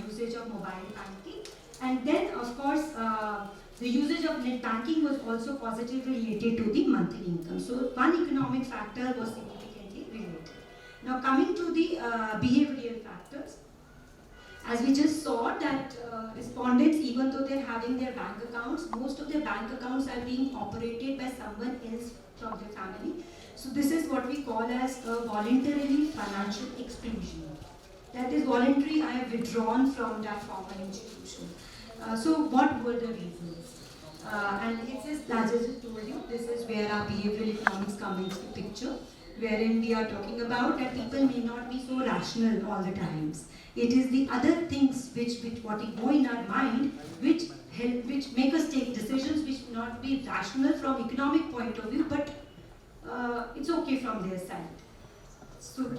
usage of mobile banking. And then, of course, the usage of net banking was also positively related to the monthly income. So one economic factor was significantly related. Now coming to the behavioral factors, as we just saw that respondents, even though they're having their bank accounts, most of their bank accounts are being operated by someone else from their family. So this is what we call as a voluntarily financial exclusion. That is voluntary, I have withdrawn from that formal institution. So what were the reasons? And it is, as I just told you, this is where our behavioral economics come into the picture, wherein we are talking about that people may not be so rational all the times. It is the other things which what we go in our mind which help, which make us take decisions which may not be rational from economic point of view, but it's okay from their side. So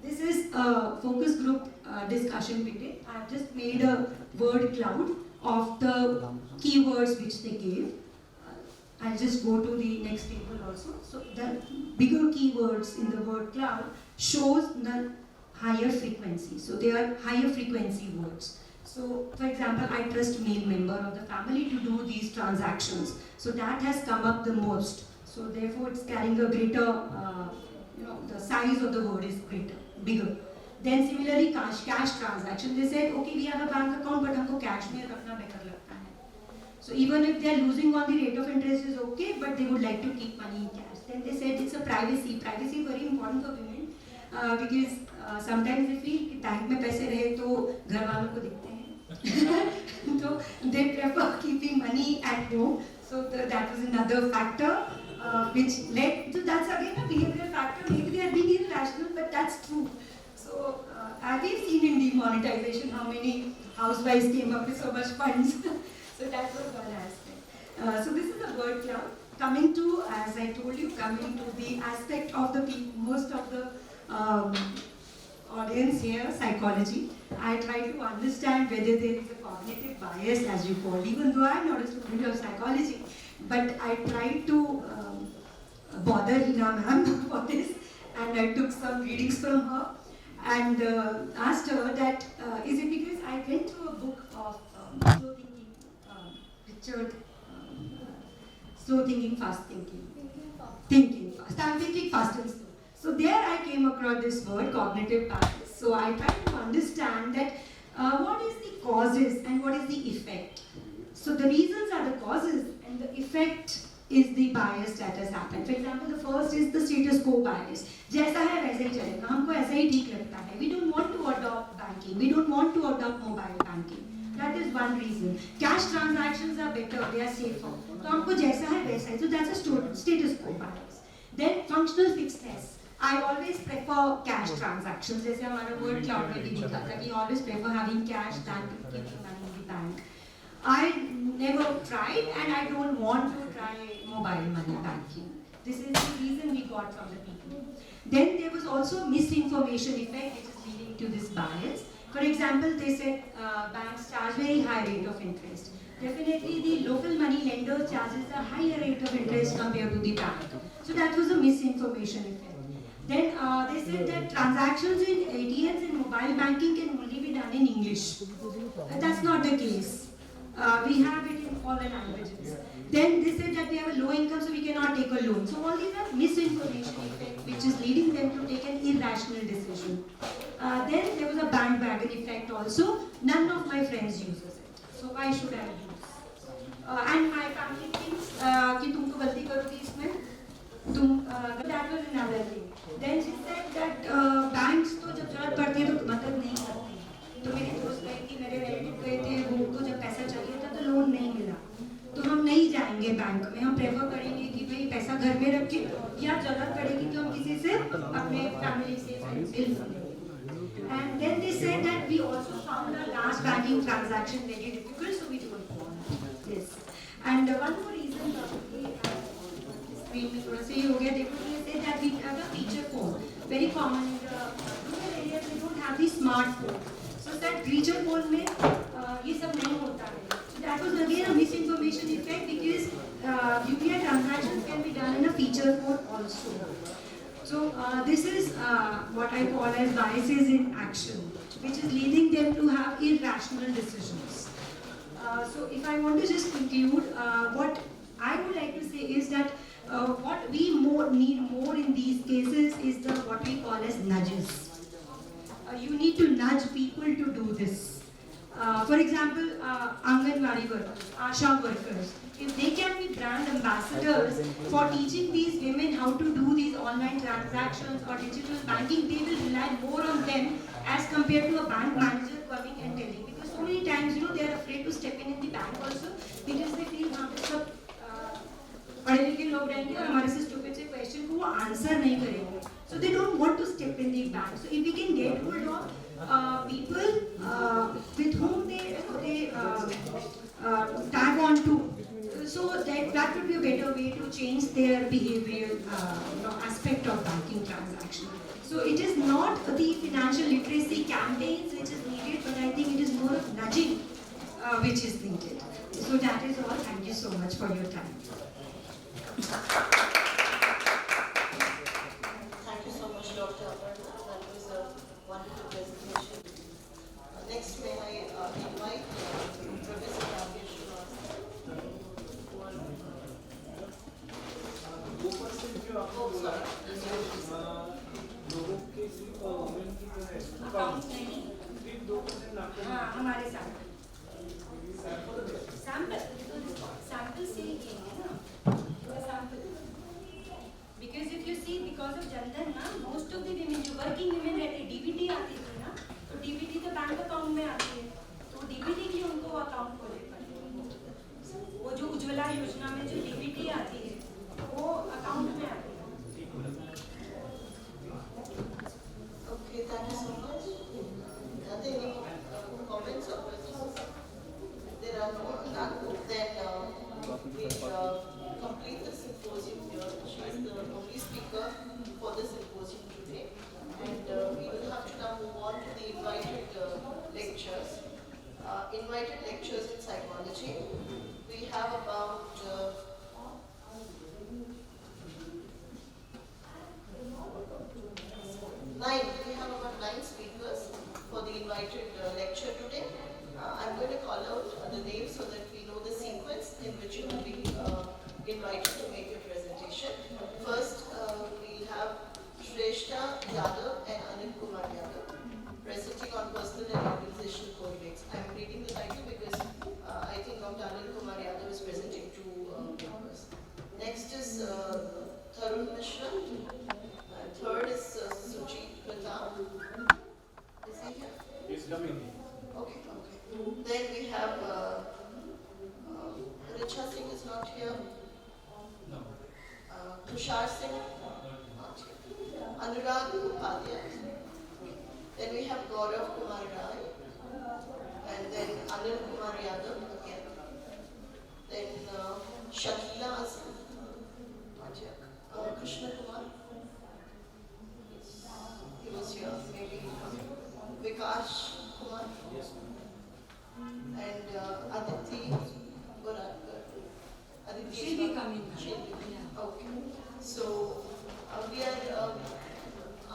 this is a focus group discussion we did. I've just made a word cloud of the keywords which they gave. I'll just go to the next table also. So the bigger keywords in the word cloud shows the higher frequency. So they are higher frequency words. So for example, I trust male member of the family to do these transactions. So that has come up the most. So therefore it's carrying a greater, the size of the word is greater, bigger. Then similarly cash transaction. They said, okay, we have a bank account, but हमको cash में रखना better लगता है. So even if they are losing on the rate of interest is okay, but they would like to keep money in cash. Then they said it's a privacy. Privacy is very important for women because sometimes they feel कि bank में पैसे रहे तो घर वालों को दिखते हैं. So they prefer keeping money at home. So that was another factor which led to, that's again a behavioral factor. Maybe they are being irrational, but that's true. So have we seen in demonetization how many housewives came up with so much funds? So that was one aspect. So this is the word cloud. Coming to, as I told you, coming to the aspect of the people, most of the audience here, psychology. I try to understand whether there is a cognitive bias, as you call, even though I am not a student of psychology. But I tried to bother Hina ma'am for this, and I took some readings from her and asked her that is it because I went through a book of slow thinking, Richard, slow thinking, fast thinking, thinking fast. I'm thinking fast and slow. So there I came across this word, cognitive bias. So I tried to understand that what is the causes and what is the effect. So the reasons are the causes and the effect is the bias that has happened. For example, the first is the status quo bias. जैसा है वैसे ही चलेगा, हमको ऐसा ही ठीक लगता है. We don't want to adopt banking. We don't want to adopt mobile banking. That is one reason. Cash transactions are better. They are safer. तो हमको जैसा है वैसा ही. So that's a status quo bias. Then functional fixedness. I always prefer cash transactions. जैसे हमारा word cloud में भी लिखा था. We always prefer having cash than keeping money in the bank. I never tried and I don't want to try mobile money banking. This is the reason we got from the people. Then there was also misinformation effect which is leading to this bias. For example, they said banks charge very high rate of interest. Definitely the local money lender charges a higher rate of interest compared to the bank. So that was a misinformation effect. Then they said that transactions in ATMs and mobile banking can only be done in English. That's not the case. We have it in all the languages. Then they said that we have a low income, so we cannot take a loan. So all these are misinformation effect, which is leading them to take an irrational decision. Then there was a bandwagon effect also. None of my friends uses it. So why should I use? And my family thinks कि तुम तो गलती करोगी इसमें. That was another thing. Then she said that banks तो जब जरूरत पड़ती है तो मदद नहीं करती. तो मेरे दोस्त गए थे, मेरे रिलेटिव गए थे, उनको जब पैसा चाहिए था तो लोन नहीं मिला. तो हम नहीं जाएंगे बैंक में, हम प्रेफर करेंगे कि भाई पैसा घर में रखें या जरूरत पड़ेगी तो हम किसी से अपने फैमिली से बिल लेंगे. And then they said that we also found our last banking transaction very difficult, so we don't want this. And one more reason screen में थोड़ा सा ये हो गया. They said that we have a feature phone, very common in the rural areas. They don't have the smartphone. So that feature phone में ये सब नहीं होता है. So that was again a misinformation effect because UPI transactions can be done in a feature phone also. So this is what I call as biases in action. which is leading them to have irrational decisions. So if I want to just conclude, what I would like to say is that what we need more in these cases is the what we call as nudges. You need to nudge people to do this. For example, Anganwadi workers, Asha workers, if they can be brand ambassadors for teaching these women how to do these online transactions or digital banking, they will rely more on them as compared to a bank manager coming and telling. Because so many times, they are afraid to step in the bank also because they feel सब पढ़े लिखे लोग रहेंगे और हमारे से stupid से question को वो आंसर नहीं करेंगे. So they don't want to step in the bank. So if we can get hold of people with whom they tag on to, so that would be a better way to change their behavioral aspect of banking transaction. So it is not the financial literacy campaigns which is needed, but I think it is more of nudging which is needed. So that is all. Thank you so much for your time. Thank you so much, Dr. Aparna. That was a wonderful presentation. Next, may I invite Professor Rakesh Srivastava. Account नहीं, हाँ हमारे साथ sample से ही किए ना sample. Because if you see, because of Jandan ना, most of the women जो working women रहते, DBT आती थी ना, तो DBT तो बैंक अकाउंट में आती है, तो DBT के लिए उनको अकाउंट खोलने पड़ते हैं. वो जो उज्ज्वला योजना में जो DBT आती है, वो अकाउंट में आती है. Okay, thank you so much. Are there any comments or questions? There are none. Then we'll complete the symposium here. She is the only speaker for the symposium today. And we will have to now move on to the invited lectures. Invited lectures in psychology. We have about nine speakers for the invited lecture today. I'm going to call out the names so that we know the sequence in which you will be invited to make your presentation. First, we'll have Shrestha Yadav and Anil Kumar Yadav presenting on personal and organizational codex. I'm reading the title because I think Dr. Anil Kumar Yadav is presenting two papers. Next is Tarun Mishra. Third is Sujit Pratap. Is he here? He's coming. Okay. Then we have Richa Singh is not here. No. Tushar Singh, not here. Anurag Upadhyay. Then we have Gaurav Kumar Rai. And then Anil Kumar Yadav again. Then Shakila Azam, not here. Krishna Kumar. He was here, maybe Vikash Kumar. Yes. And Aditi Boratkar. Aditi She'll be coming. She'll be coming. Yeah. Okay. So we are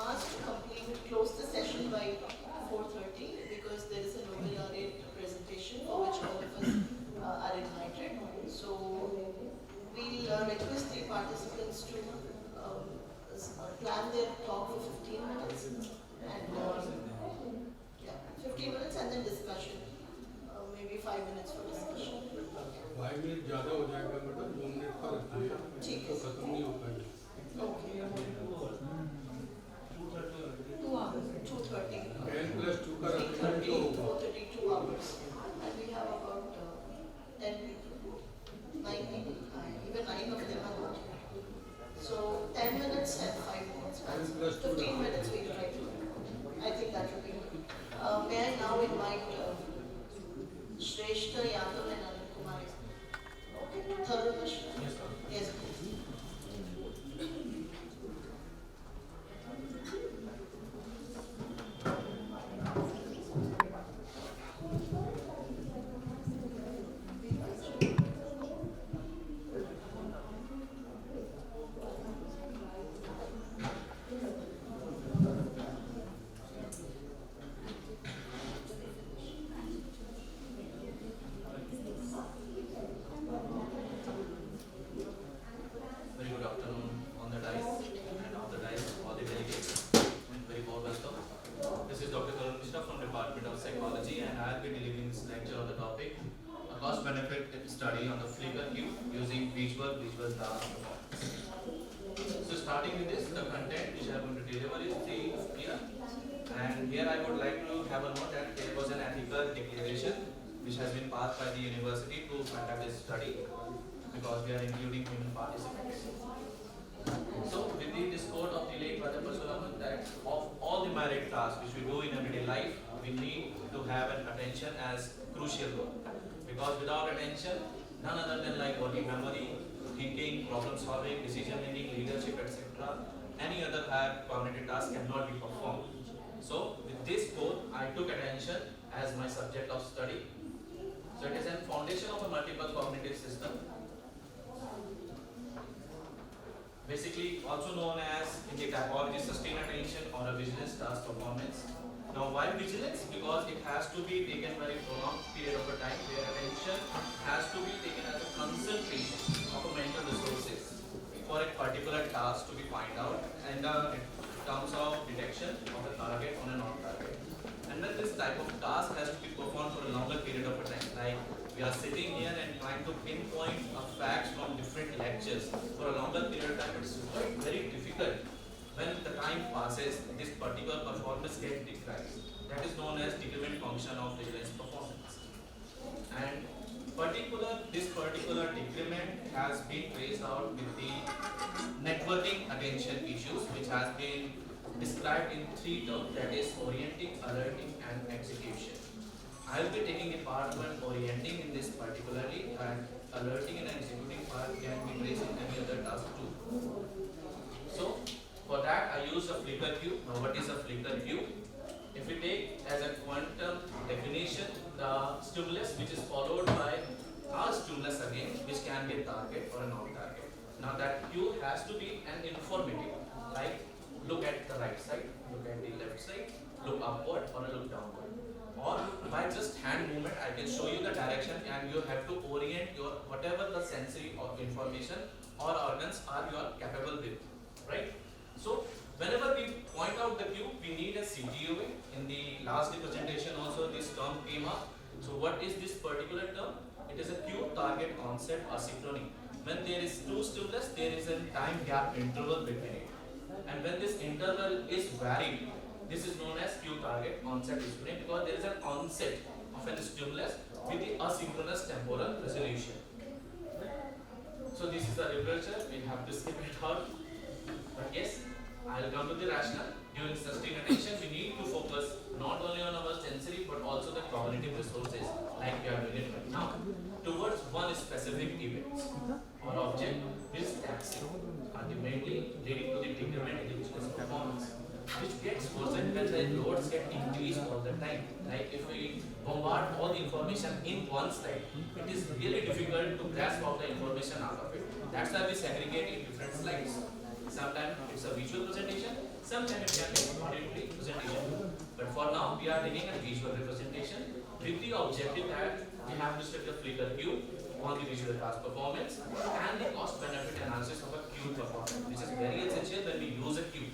asked to close the session by 4:30 because there is a Nobel laureate presentation for which all of us are invited. So we'll request the participants to plan their talk for 15 minutes and 15 minutes and then discussion. Maybe 5 minutes for discussion. 5 minute ज़्यादा हो जाएगा madam, 2 minute का रखिए, तो खत्म नहीं हो पाएगा. Okay. 2 hours. 2:30. 10 + 2 का रखेंगे 3:30, तो होगा. 4:30, 2 hours. And we have about 10 people, 9 people, even 9 of them are not here. So 10 minutes and 5 minutes. 15 minutes we try to. I think that would be good. May I now invite Shrestha Yadav and Anil Kumar. Okay, Tarun Mishra. Yes, please. Psychology, and I'll be delivering this lecture on the topic a cost-benefit study on the Flickr cube using visual task performance. So starting with this, the content which I am going to deliver is here. And here I would like to have a note that there was an ethical declaration which has been passed by the university to conduct this study because we are including human participants. So within this code of the late Brother Parsuram, that of all the merit tasks which we do in everyday life, we need to have an attention as crucial role. Because without attention, none other than like working memory, thinking, problem solving, decision making, leadership, etc., any other higher cognitive task cannot be performed. So with this code, I took attention as my subject of study. So it is a foundation of a multiple cognitive system, basically also known as in the typology sustained attention or a vigilance task performance. Now why vigilance? Because it has to be taken very prolonged period of a time where attention has to be taken as a concentration of a mental resources for a particular task to be find out and in terms of detection of a target on a non-target. And when this type of task has to be performed for a longer period of a time, like we are sitting here and trying to pinpoint a facts from different lectures for a longer period of time, it's quite very difficult. When the time passes, this particular performance gets decreased. That is known as decrement function of vigilance performance. And this particular decrement has been traced out with the networking attention issues, which has been described in 3 terms, that is orienting, alerting, and execution. I will be taking a part one orienting in this particularly, and alerting and executing part can be traced in any other task too. So for that I use a Flickr cube. Now what is a Flickr cube? If we take as a quantum definition the stimulus which is followed by a stimulus again, which can be a target or a non-target. Now that cube has to be an informative, like look at the right side, look at the left side, look upward or look downward. Or by just hand movement I can show you the direction and you have to orient your whatever the sensory or information or organs are you are capable with, right? So whenever we point out the cube, we need a CTUA. In the last presentation also this term came up. So what is this particular term? It is a cube target onset asynchrony. When there is 2 stimulus, there is a time gap interval between it. And when this interval is varied, this is known as cue target onset asynchrony because there is an onset of a stimulus with the asynchronous temporal resolution. So this is the literature, we have to skip it out. But yes, I will come to the rationale. During sustained attention, we need to focus not only on our sensory but also the cognitive resources like we are doing it right now towards one specific event or object which is taxing, ultimately leading to the decrement in the vigilance performance, which gets worsened when the loads get increased all the time. Like if we bombard all the information in one slide, it is really difficult to grasp all the information out of it. That's why we segregate in different slides. Sometimes it's a visual presentation, sometimes it can be an auditory presentation. But for now, we are taking a visual representation with the objective that we have to study the Flickr cube on the visual task performance and the cost benefit analysis of a cube performance, which is very essential when we use a cube.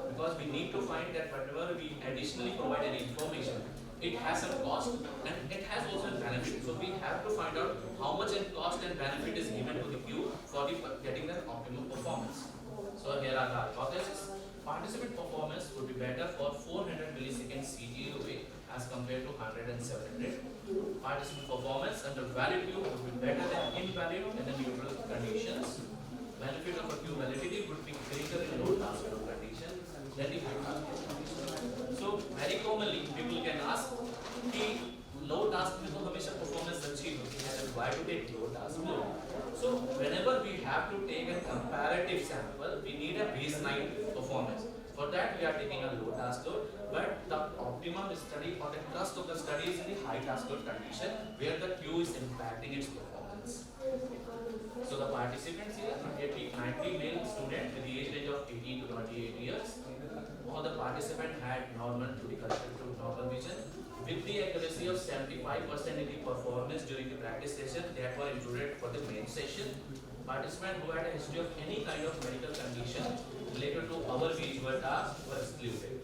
Because we need to find that whatever we additionally provide any information, it has some cost and it has also a benefit. So we have to find out how much in cost and benefit is given to the cube for getting the optimum performance. So here are the hypotheses. Participant performance would be better for 400 milliseconds CTUA as compared to 100 and 700. Participant performance under valid cube would be better than invalid in the neutral conditions. Benefit of a cube validity would be greater in low task load condition than the high task load condition. So very commonly people can ask the low task में तो हमेशा performance अच्छी होती है, then why to take low task load? So whenever we have to take a comparative sample, we need a baseline performance. For that we are taking a low task load, but the optimum study or the thrust of the study is in the high task load condition where the Q is impacting its performance. So the participants here, 90 male student with the age range of 18 to 28 years. All the participants had normal to the corrected to normal vision with the accuracy of 75% in the performance during the practice session that were included for the main session. Participants who had a history of any kind of medical condition related to our visual task were excluded.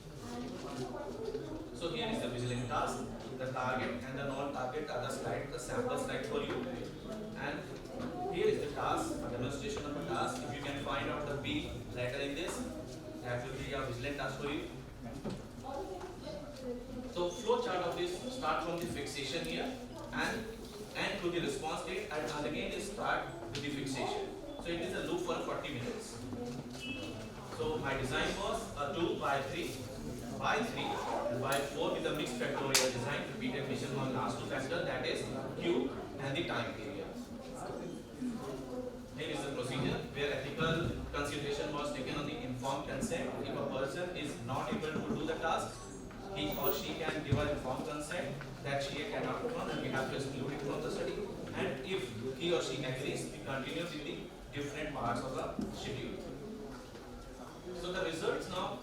So here is the vigilant task, the target and the non-target are the slide, the sample slide for you. And here is the task, a demonstration of a task. If you can find out the B letter in this, that will be a vigilant task for you. So flow chart of this start from the fixation here and end to the response date, and again is start with the fixation. So it is a loop for 40 minutes. So my design was a 2 by 3 by 3 by 4 with a mixed factorial design, repeat addition on last two factors, that is Q and the time period. Here is the procedure where ethical consideration was taken on the informed consent. If a person is not able to do the task, he or she can give an informed consent that she cannot perform and we have to exclude it from the study. And if he or she agrees, we continue with the different parts of the schedule. So the results now,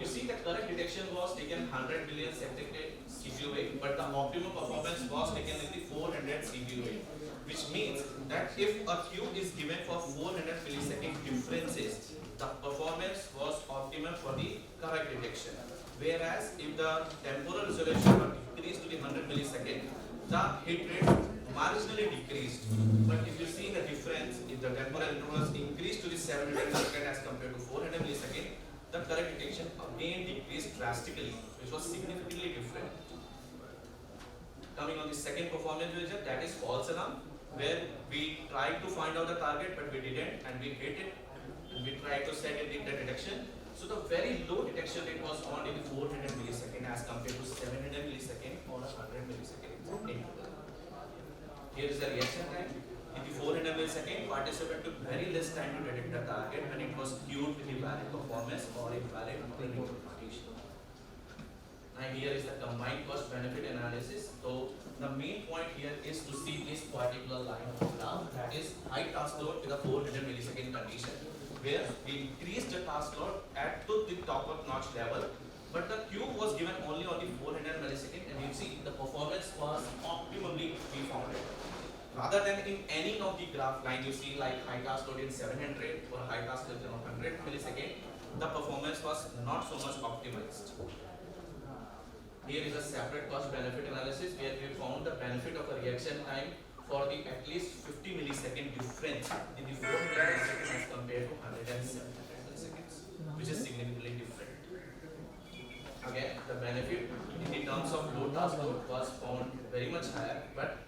you see the correct detection was taken 100 million CPU weight, but the optimum performance was taken in the 400 CPU weight, which means that if a Q is given for 400 millisecond differences, the performance was optimum for the correct detection. Whereas if the temporal resolution was increased to the 100 millisecond, the hit rate marginally decreased. But if you see the difference, if the temporal intervals increased to the 700 millisecond as compared to 400 millisecond, the correct detection again decreased drastically, which was significantly different. Coming on the second performance measure, that is false alarm, where we tried to find out the target but we didn't, and we hit it, and we tried to set it in the detection. So the very low detection rate was found in the 400 millisecond as compared to 700 millisecond or 100 millisecond interval. Here is the reaction time. In the 400 millisecond, participant took very less time to detect the target when it was queued with invalid performance or invalid interpretation. Now here is the combined cost benefit analysis. So the main point here is to see this particular line of graph, that is high task load with a 400 millisecond condition, where we increased the task load at to the top of notch level, but the Q was given only on the 400 millisecond, and you see the performance was optimally refounded. Rather than in any of the graph line you see like high task load in 700 or high task load in 100 millisecond, the performance was not so much optimized. Here is a separate cost benefit analysis where we found the benefit of a reaction time for the at least 50 millisecond difference in the 400 milliseconds as compared to 100 and 700 milliseconds, which is significantly different. Again, the benefit in the terms of low task load was found very much higher, but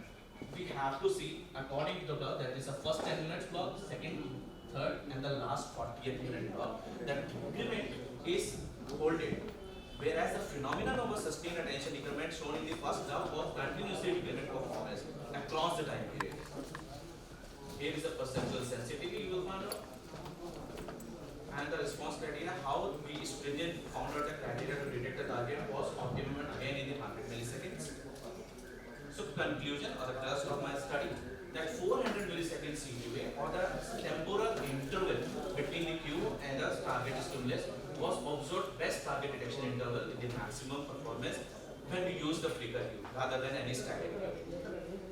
we have to see according to the block, that is the first 10 minutes block, second, third, and the last 48 minute block, that increment is holding. Whereas the phenomenon of a sustained attention decrement shown in the first graph was continuously decrement performance across the time period. Here is the perceptual sensitivity you will find out. And the response criteria, how we stringent found out the criteria to detect the target was optimum again in the 100 milliseconds. So conclusion or the thrust of my study, that 400 millisecond CQA or the temporal interval between the Q and the target stimulus was observed best target detection interval with the maximum performance when we use the flicker Q rather than any static Q.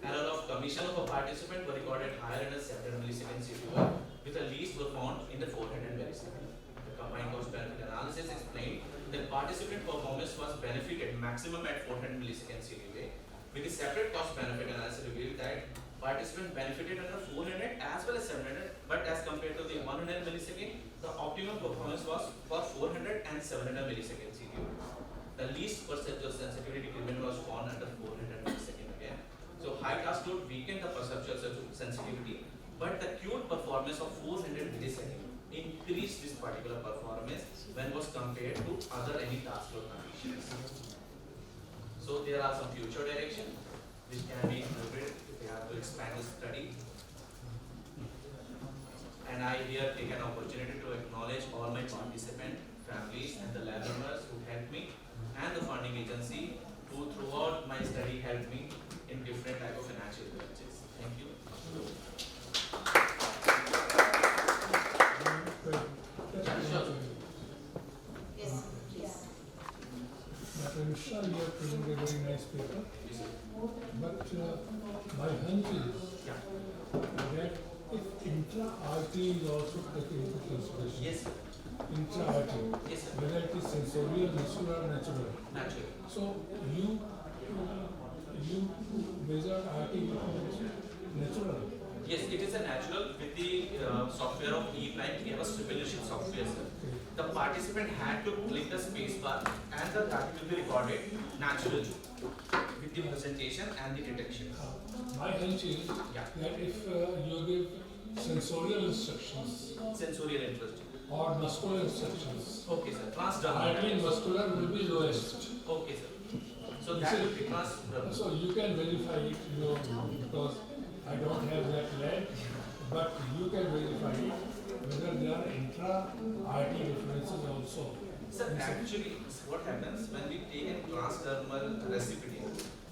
Error of commission of a participant were recorded higher in the 700 millisecond CQA, with the least were found in the 400 millisecond. The combined cost benefit analysis explained that participant performance was benefited maximum at 400 millisecond CQA, with the separate cost benefit analysis revealed that participant benefited under 400 as well as 700, but as compared to the 100 millisecond, the optimum performance was for 400 and 700 millisecond CPU. The least perceptual sensitivity decrement was found under 400 millisecond again. So high task load weakened the perceptual sensitivity, but the queued performance of 400 millisecond increased this particular performance when was compared to other any task load conditions. So there are some future directions which can be included if we have to expand the study. And I here take an opportunity to acknowledge all my participants, families and the lab members who helped me, and the funding agency who throughout my study helped me in different type of financial purchases. Thank you. Sure. Yes, please. Dr. Mishra, you are presenting a very nice paper, but my hunch is that if intra-RT is also taken into consideration, Yes. intra-RT, Yes, sir. whether it is sensorial, visual or natural. Naturally. So you measure RT natural. Yes, it is a natural with the software of E-Prime. We have a simulation software, sir. The participant had to click the space bar and the RT will be recorded naturally with the presentation and the detection. My hunch is Yeah. that if you give sensorial instructions Sensorial interest. or muscular instructions, Okay, sir. Transdermal. RT and muscular will be lowest. Okay, sir. So that will be transdermal. So you can verify it, because I don't have that lab, but you can verify it whether there are intra-RT differences also. Sir, actually, what happens when we take a transdermal recipe,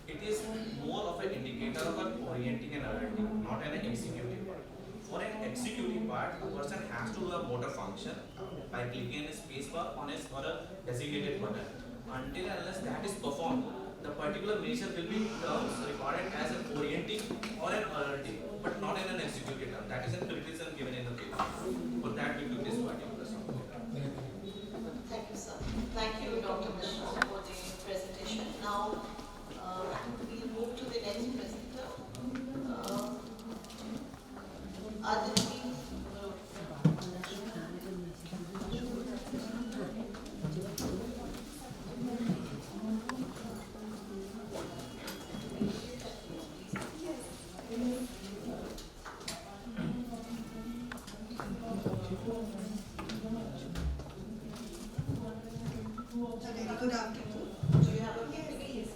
it is more of an indicator of an orienting and alerting, not an executing part. For an executing part, a person has to do a motor function by clicking a space bar on a designated button. Until and unless that is performed, the particular measure will be recorded as an orienting or an alerting, but not in an executing term. That is a criticism given in the paper. For that, we took this particular software. Thank you. Thank you, sir. Thank you, Dr. Mishra, for the presentation. Now, we'll move to the next presenter. Aditi. A very good afternoon. Do you have a PPT?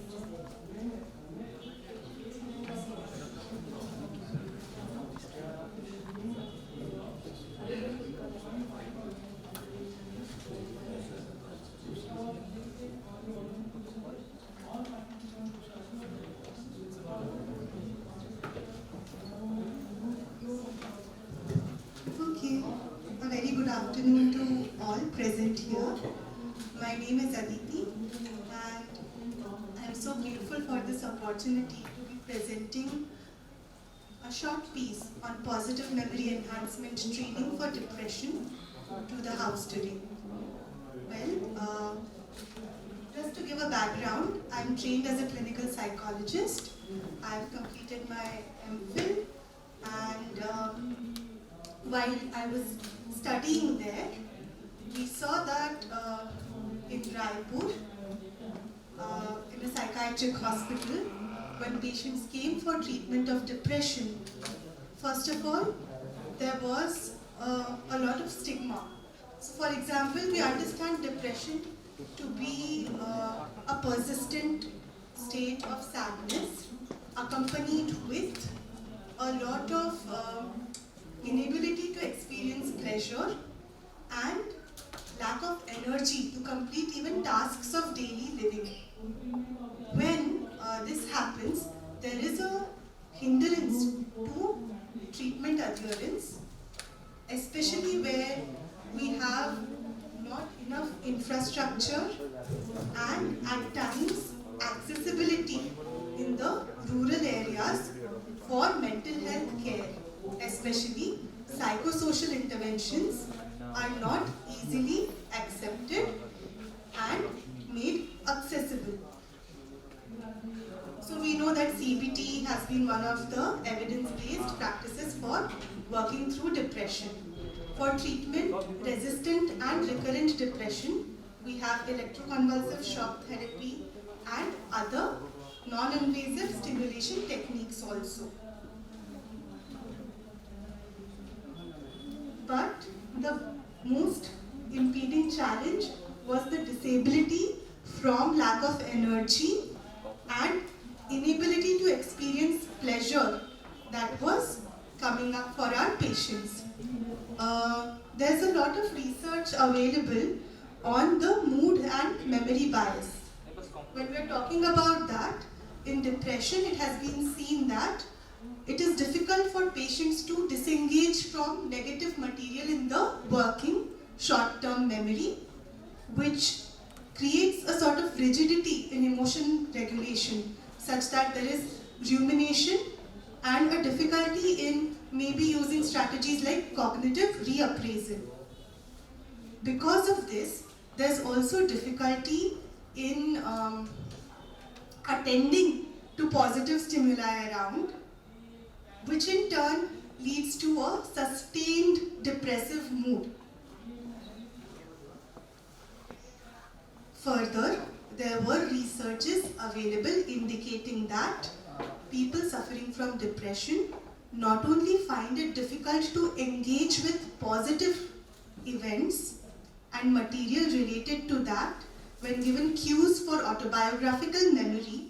Okay, a very good afternoon to all present here. My name is Aditi and I am so grateful for this opportunity to be presenting a short piece on positive memory enhancement training for depression to the house today. Well, just to give a background, I am trained as a clinical psychologist. I have completed my MPhil and while I was studying there, we saw that in Raipur, in a psychiatric hospital, when patients came for treatment of depression, first of all, there was a lot of stigma. So for example, we understand depression to be a persistent state of sadness accompanied with a lot of inability to experience pleasure and lack of energy to complete even tasks of daily living. When this happens, there is a hindrance to treatment adherence, especially where we have not enough infrastructure and at times accessibility in the rural areas for mental health care, especially psychosocial interventions are not easily accepted and made accessible. So we know that CBT has been one of the evidence-based practices for working through depression. For treatment, resistant and recurrent depression, we have electroconvulsive shock therapy and other non-invasive stimulation techniques also. But the most impeding challenge was the disability from lack of energy and inability to experience pleasure that was coming up for our patients. There's a lot of research available on the mood and memory bias. When we're talking about that, in depression it has been seen that it is difficult for patients to disengage from negative material in the working short-term memory, which creates a sort of rigidity in emotion regulation, such that there is rumination and a difficulty in maybe using strategies like cognitive reappraisal. Because of this, there's also difficulty in attending to positive stimuli around, which in turn leads to a sustained depressive mood. Further, there were researches available indicating that people suffering from depression not only find it difficult to engage with positive events and material related to that when given cues for autobiographical memory,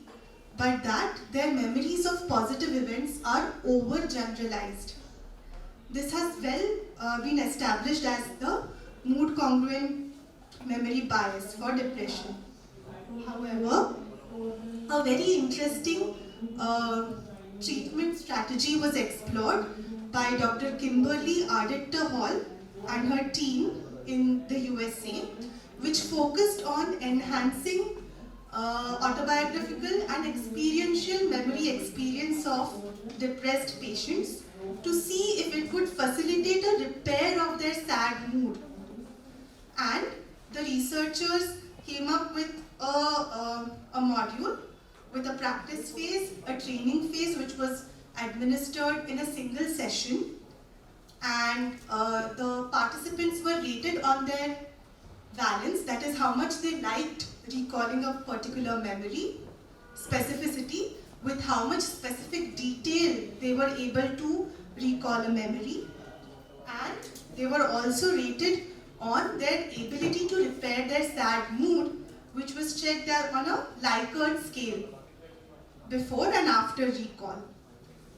but that their memories of positive events are overgeneralized. This has well been established as the mood congruent memory bias for depression. However, a very interesting treatment strategy was explored by Dr. Kimberly Ardetta Hall and her team in the USA, which focused on enhancing autobiographical and experiential memory experience of depressed patients to see if it would facilitate a repair of their sad mood. And the researchers came up with a module with a practice phase, a training phase which was administered in a single session, and the participants were rated on their valence, that is how much they liked recalling a particular memory, specificity, with how much specific detail they were able to recall a memory, and they were also rated on their ability to repair their sad mood, which was checked on a Likert scale, before and after recall.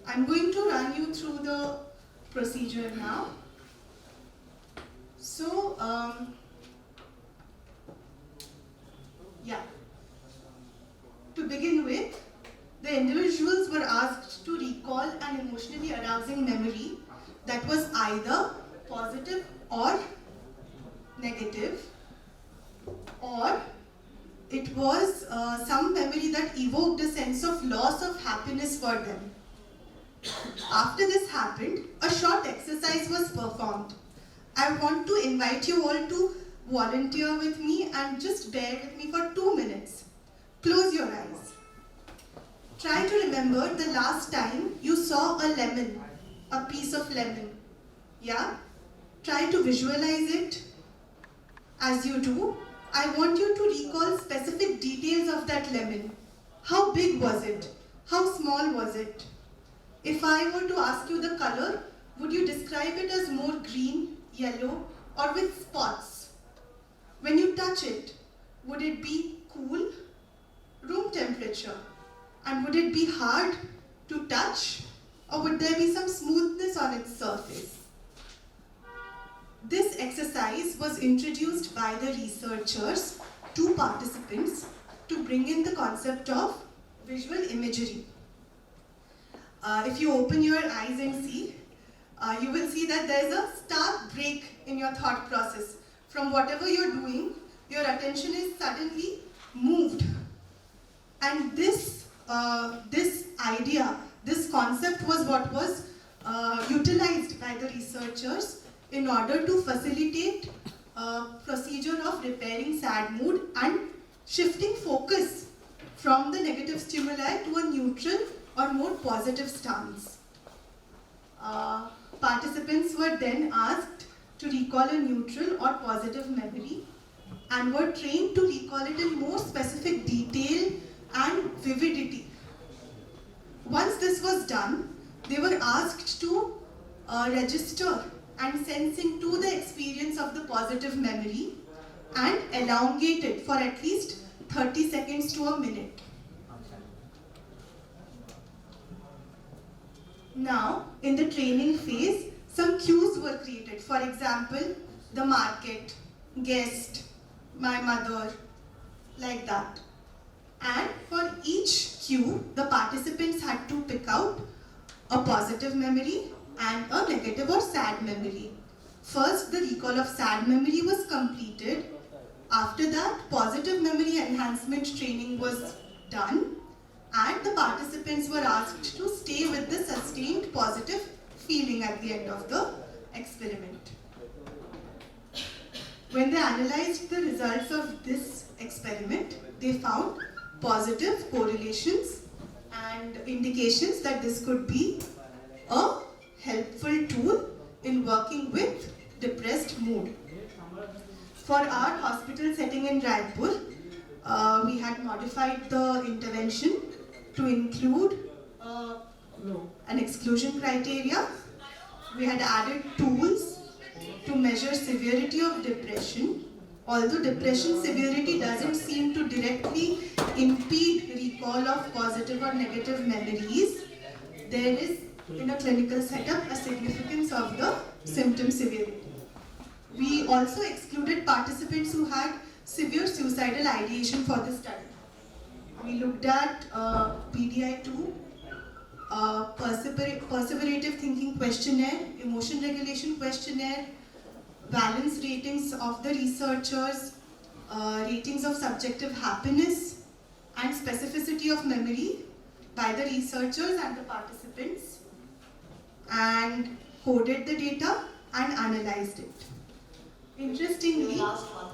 I'm going to run you through the procedure now. So, to begin with, the individuals were asked to recall an emotionally arousing memory that was either positive or negative, or it was some memory that evoked a sense of loss of happiness for them. After this happened, a short exercise was performed. I want to invite you all to volunteer with me and just bear with me for 2 minutes. Close your eyes. Try to remember the last time you saw a lemon, a piece of lemon. Yeah? Try to visualize it. As you do, I want you to recall specific details of that lemon. How big was it? How small was it? If I were to ask you the color, would you describe it as more green, yellow, or with spots? When you touch it, would it be cool, room temperature? And would it be hard to touch, or would there be some smoothness on its surface? This exercise was introduced by the researchers to participants to bring in the concept of visual imagery. If you open your eyes and see, you will see that there is a stark break in your thought process. From whatever you're doing, your attention is suddenly moved. And this idea, this concept was what was utilized by the researchers in order to facilitate a procedure of repairing sad mood and shifting focus from the negative stimuli to a neutral or more positive stance. Participants were then asked to recall a neutral or positive memory and were trained to recall it in more specific detail and vividity. Once this was done, they were asked to register and sense into the experience of the positive memory and elongate it for at least 30 seconds to a minute. Now, in the training phase, some cues were created. For example, the market, guest, my mother, like that. And for each cue, the participants had to pick out a positive memory and a negative or sad memory. First, the recall of sad memory was completed. After that, positive memory enhancement training was done, and the participants were asked to stay with the sustained positive feeling at the end of the experiment. When they analyzed the results of this experiment, they found positive correlations and indications that this could be a helpful tool in working with depressed mood. For our hospital setting in Raipur, we had modified the intervention to include an exclusion criteria. We had added tools to measure severity of depression. Although depression severity doesn't seem to directly impede recall of positive or negative memories, there is in a clinical setup a significance of the symptom severity. We also excluded participants who had severe suicidal ideation for the study. We looked at PDI-2, perseverative thinking questionnaire, emotion regulation questionnaire, valence ratings of the researchers, ratings of subjective happiness, and specificity of memory by the researchers and the participants, and coded the data and analyzed it. Interestingly, Last one.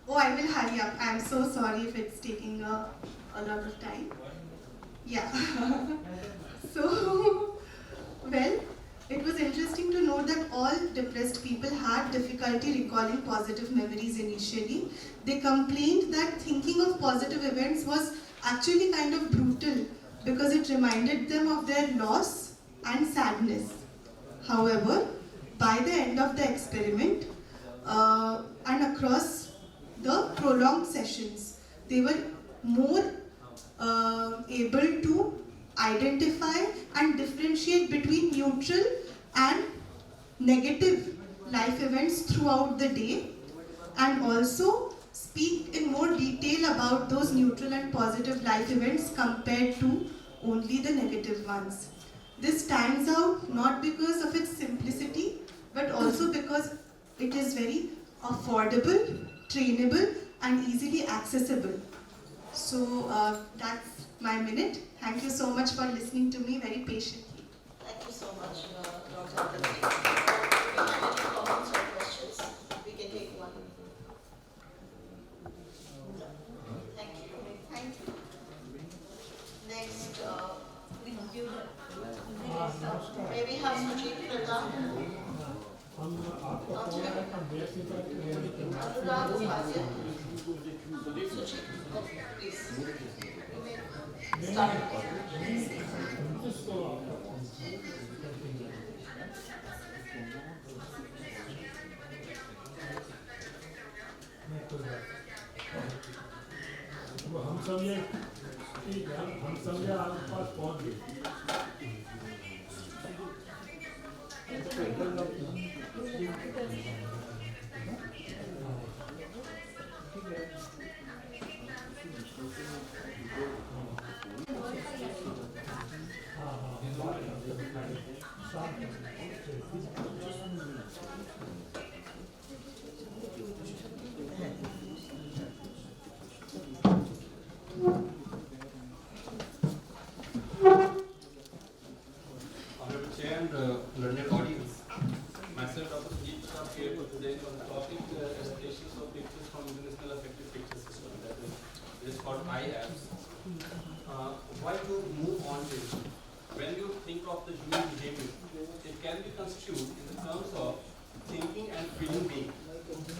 oh, I will hurry up. I am so sorry if it's taking a lot of time. Yeah. So, well, it was interesting to note that all depressed people had difficulty recalling positive memories initially. They complained that thinking of positive events was actually kind of brutal because it reminded them of their loss and sadness. However, by the end of the experiment and across the prolonged sessions, they were more able to identify and differentiate between neutral and negative life events throughout the day, and also speak in more detail about those neutral and positive life events compared to only the negative ones. This stands out not because of its simplicity, but also because it is very affordable, trainable, and easily accessible. So that's my minute. Thank you so much for listening to me very patiently. Thank you so much, Dr. Aditi. If you have any comments or questions, we can take one. Thank you. Thank you. Next, may we have Sujit Pradhan? हम आपको पूरा हम देश की तरफ Anurag Upadhyay. Sujit, okay, please. You may start. जिसको वो हम सब ये ठीक है हम सब ये आपके पास पहुंच गए Honorable Chair and learned audience, myself Dr. Sujit Pradhan here to present on the topic explorations of pictures from International Affective Picture System, that is called IAPS. Why to move on to it? When you think of the human behavior, it can be construed in the terms of thinking and feeling being,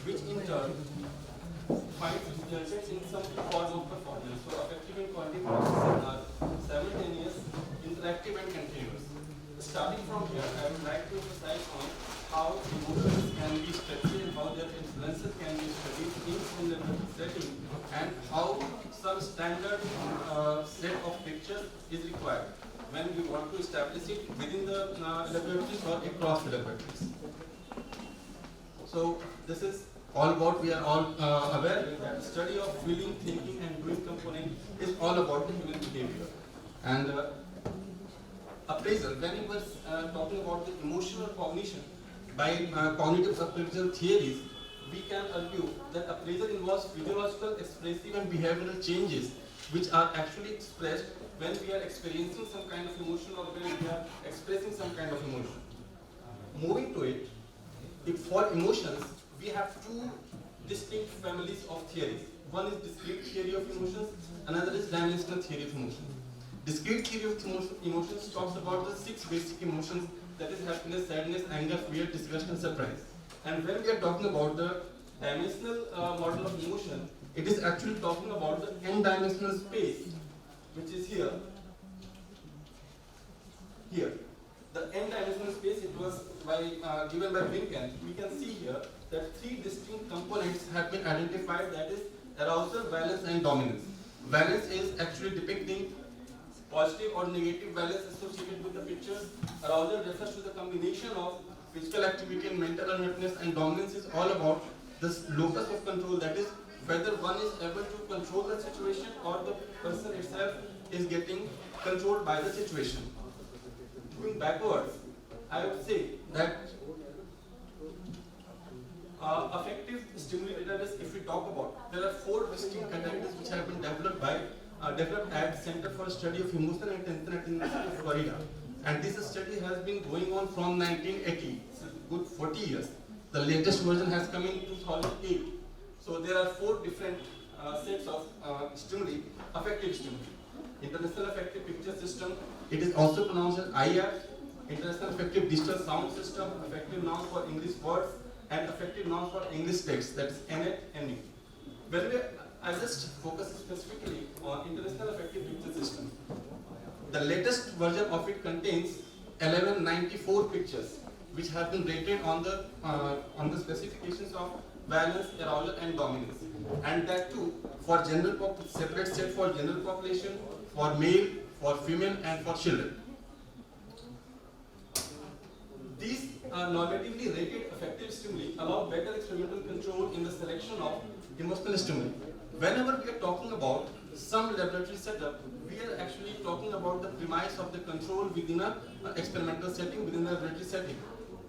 which in turn finds results in something called work performance. So affective and cognitive processes are simultaneous, interactive and continuous. Starting from here, I would like to emphasize on how emotions can be studied and how their influences can be studied in laboratory setting, and how some standard set of pictures is required when we want to establish it within the laboratories or across the laboratories. So this is all about, we are all aware that study of feeling, thinking and doing component is all about the human behavior. And appraisal, when we were talking about the emotional cognition by cognitive appraisal theories, we can argue that appraisal involves physiological, expressive and behavioral changes which are actually expressed when we are experiencing some kind of emotion or when we are expressing some kind of emotion. Moving to it, if for emotions, we have two distinct families of theories. One is discrete theory of emotions, another is dimensional theory of emotions. Discrete theory of emotions talks about the 6 basic emotions, that is happiness, sadness, anger, fear, disgust and surprise. And when we are talking about the dimensional model of emotion, it is actually talking about the n-dimensional space, which is here. Here. The n-dimensional space, it was given by Brinken. We can see here that 3 distinct components have been identified, that is arousal, valence and dominance. Valence is actually depicting positive or negative valence associated with the picture. Arousal refers to the combination of physical activity and mental alertness, and dominance is all about the locus of control, that is whether one is able to control the situation or the person itself is getting controlled by the situation. Going backwards, I would say that affective stimuli database, if we talk about, there are 4 distinct categories which have been developed at Center for Study of Emotion and Attention at the University of Florida. And this study has been going on from 1980, so good 40 years. The latest version has come in 2008. So there are 4 different sets of stimuli, affective stimuli. International Affective Picture System, it is also pronounced as IAP, International Affective Digital Sound System, affective nouns for English words, and affective nouns for English text, that's NF and NU. When I just focus specifically on International Affective Picture System. The latest version of it contains 1194 pictures, which have been rated on the specifications of valence, arousal, and dominance, and that too for separate set for general population, for male, for female, and for children. These normatively rated affective stimuli allow better experimental control in the selection of emotional stimuli. Whenever we are talking about some laboratory setup, we are actually talking about the premise of the control within an experimental setting, within a laboratory setting.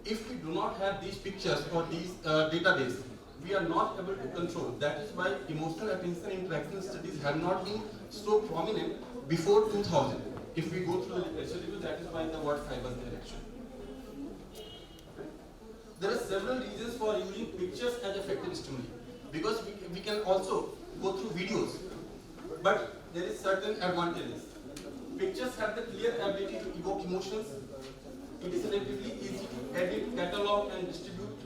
If we do not have these pictures or these database, we are not able to control. That is why emotional attention interaction studies have not been so prominent before 2000. If we go through the literature review, that is why the word 5 was there actually. There are several reasons for using pictures as affective stimuli, because we can also go through videos, but there is certain advantages. Pictures have the clear ability to evoke emotions. It is relatively easy to edit, catalog and distribute.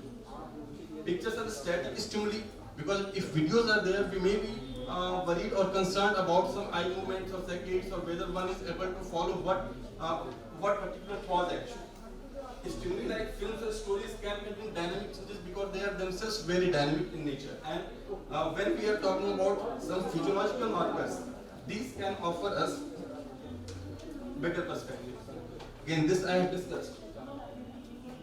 Pictures are the static stimuli, because if videos are there, we may be worried or concerned about some eye movements or saccades, or whether one is able to follow what particular pause action. Stimuli like films or stories can contain dynamic changes because they are themselves very dynamic in nature. And when we are talking about some physiological markers, these can offer us better perspective. Again, this I have discussed.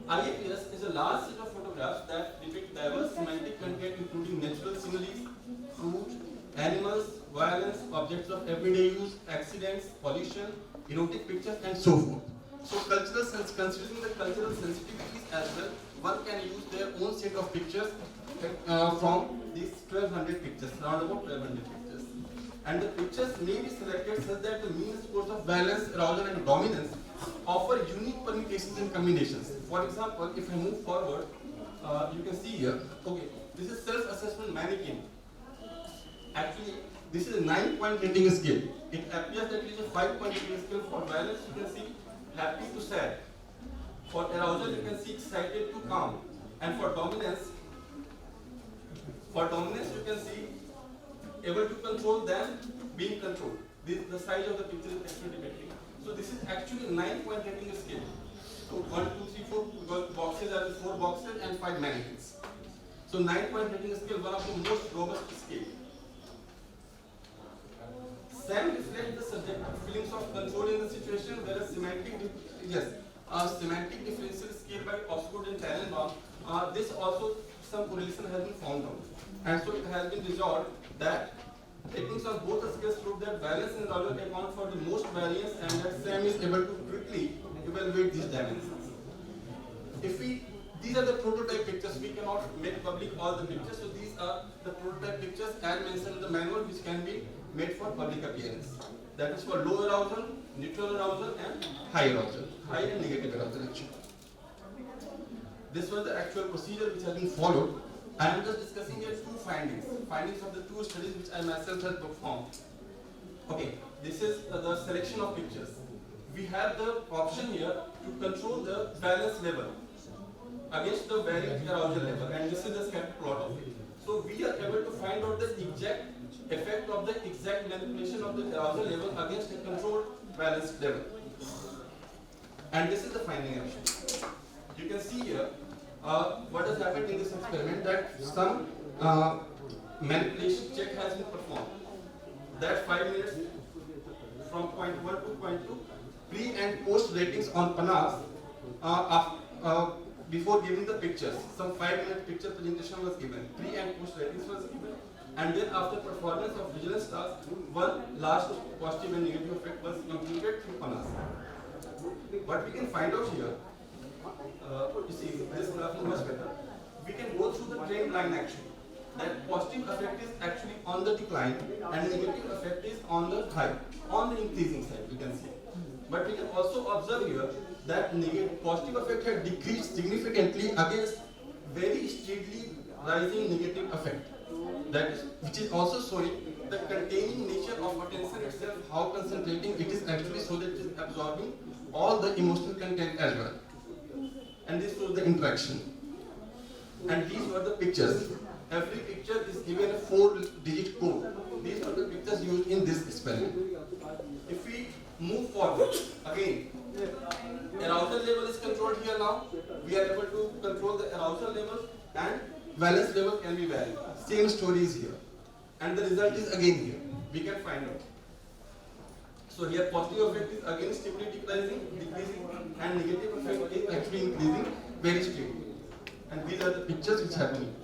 IAPS is a large set of photographs that depict diverse semantic content, including natural similes, fruit, animals, violence, objects of everyday use, accidents, pollution, erotic pictures, and so forth. So considering the cultural sensitivities as well, one can use their own set of pictures from these 1200 pictures, around about 1200 pictures. And the pictures may be selected such that the mean scores of valence, arousal and dominance offer unique permutations and combinations. For example, if I move forward, you can see here, okay, this is self-assessment mannequin. Actually, this is a 9-point rating scale. It appears that it is a 5-point rating scale. For valence, you can see happy to sad. For arousal, you can see excited to calm. And for dominance, you can see able to control than being controlled. The size of the picture is actually depicting. So this is actually a 9-point rating scale. So 1, 2, 3, 4 because boxes are 4 boxes and 5 mannequins. So 9-point rating scale, one of the most robust scale. SAM reflects the subjective feelings of control in the situation, whereas semantic differential scale by Osgood and Tannenbaum, this also some correlation has been found out. And so it has been resolved that techniques on both the scales prove that valence and arousal account for the most variance, and that SAM is able to quickly evaluate these dimensions. These are the prototype pictures. We cannot make public all the pictures, so these are the prototype pictures as mentioned in the manual, which can be made for public appearance. That is for low arousal, neutral arousal, and high arousal, high and negative arousal actually. This was the actual procedure which has been followed. I am just discussing here two findings of the two studies which I myself have performed. Okay, this is the selection of pictures. We have the option here to control the valence level against the varying arousal level, and this is the scatter plot of it. So we are able to find out the exact effect of the exact manipulation of the arousal level against a controlled valence level. And this is the finding actually. You can see here what has happened in this experiment, that some manipulation check has been performed. That 5 minutes from point 1 to point 2, pre and post ratings on PANAS before giving the pictures. Some 5-minute picture presentation was given, pre and post ratings was given, and then after performance of vigilance task, one last positive and negative effect was computed through PANAS. What we can find out here, you see this graph is much better. We can go through the trend line actually. That positive effect is actually on the decline and negative effect is on the high, on the increasing side, we can see. But we can also observe here that positive effect had decreased significantly against very steadily rising negative effect. That is, which is also showing the containing nature of attention itself, how concentrating it is actually, so that it is absorbing all the emotional content as well. And this was the interaction. And these were the pictures. Every picture is given a 4-digit code. These are the pictures used in this experiment. If we move forward, again, arousal level is controlled here now. We are able to control the arousal level and valence level can be varied. Same story is here. And the result is again here. We can find out. So here positive effect is again steadily decreasing, and negative effect is actually increasing very steadily. And these are the pictures which happen.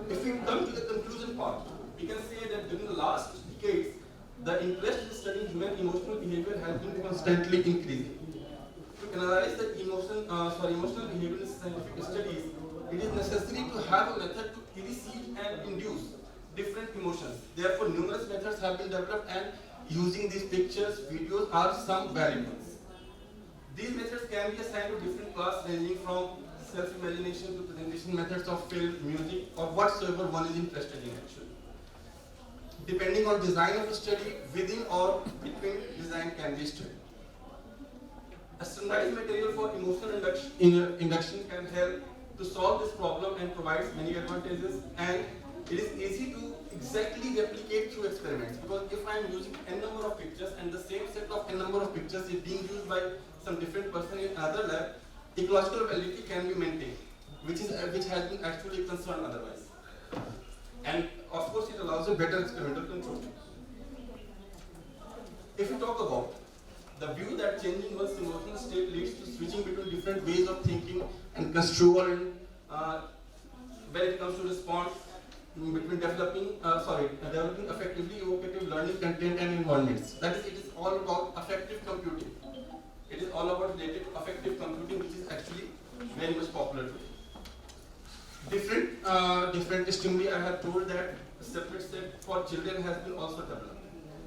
If we come to the conclusion part, we can say that during the last decades, the interest in studying human emotional behavior has been constantly increasing. To analyze the emotional behavior in scientific studies, it is necessary to have a method to elicit and induce different emotions. Therefore, numerous methods have been developed, and using these pictures, videos are some variables. These methods can be assigned to different classes ranging from self-imagination to presentation methods of film, music, or whatsoever one is interested in actually. Depending on design of the study, within or between design can be studied. A standardized material for emotional induction can help to solve this problem and provides many advantages, and it is easy to exactly replicate through experiments, because if I am using n number of pictures and the same set of n number of pictures is being used by some different person in another lab, ecological validity can be maintained, which has been actually a concern otherwise. And of course it allows a better experimental control. If we talk about the view that changing one's emotional state leads to switching between different ways of thinking and construal, and when it comes to respond between developing effectively evocative learning content and environments. That is, it is all about affective computing. It is all about related affective computing, which is actually very much popular today. Different stimuli, I have told that a separate set for children has been also developed.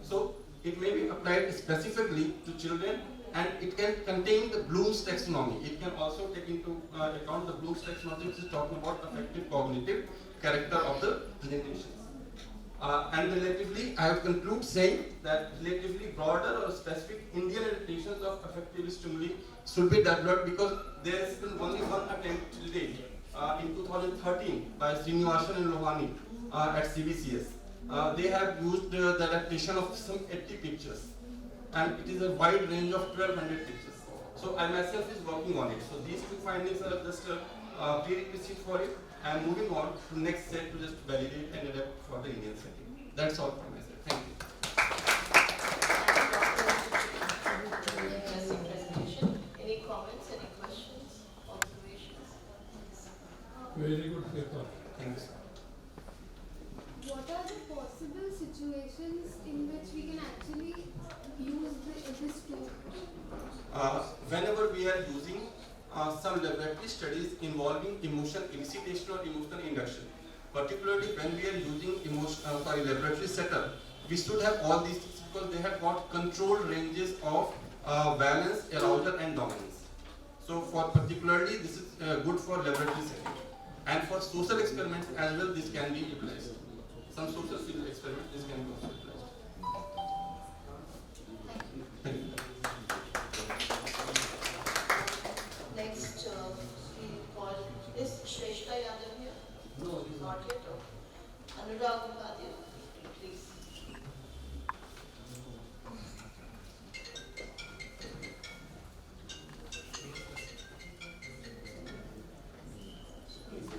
So it may be applied specifically to children, and it can contain the Bloom's taxonomy. It can also take into account the Bloom's taxonomy, which is talking about affective cognitive character of the presentations. And relatively, I have concluded saying that relatively broader or specific Indian adaptations of affective stimuli should be developed, because there has been only one attempt till date in 2013 by Srinivasan and Lohani at CBCS. They have used the adaptation of some 80 pictures, and it is a wide range of 1200 pictures. So I myself is working on it. So these two findings are just a prerequisite for it. I am moving on to next set to just validate and adapt for the Indian setting. That's all from my side. Thank you. Interesting presentation. Any comments, any questions, observations? Very good paper. Thank you, sir. What are the possible situations in which we can actually use this tool? Whenever we are using some laboratory studies involving emotion elicitation or emotional induction, particularly when we are using laboratory setup, we should have all these things, because they have got controlled ranges of valence, arousal and dominance. So for particularly this is good for laboratory setting. And for social experiments as well, this can be utilized. Some social field experiments, this can be also utilized. Thank you. Next, we call, is Shrestha Yadav here? No, Not yet, okay. Anurag Upadhyay, please.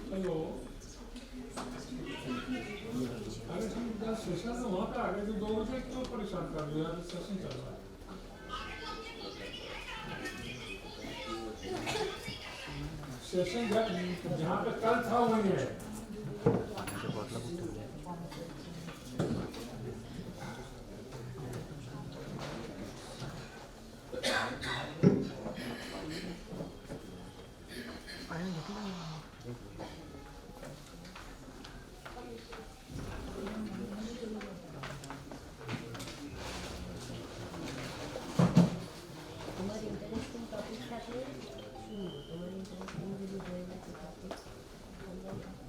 Hello अरे तुम session में वहाँ पे आ गए तो 2 बजे क्यों परेशान कर दिया? सेशन चल रहा है। सेशन जहाँ पे कल था वही है।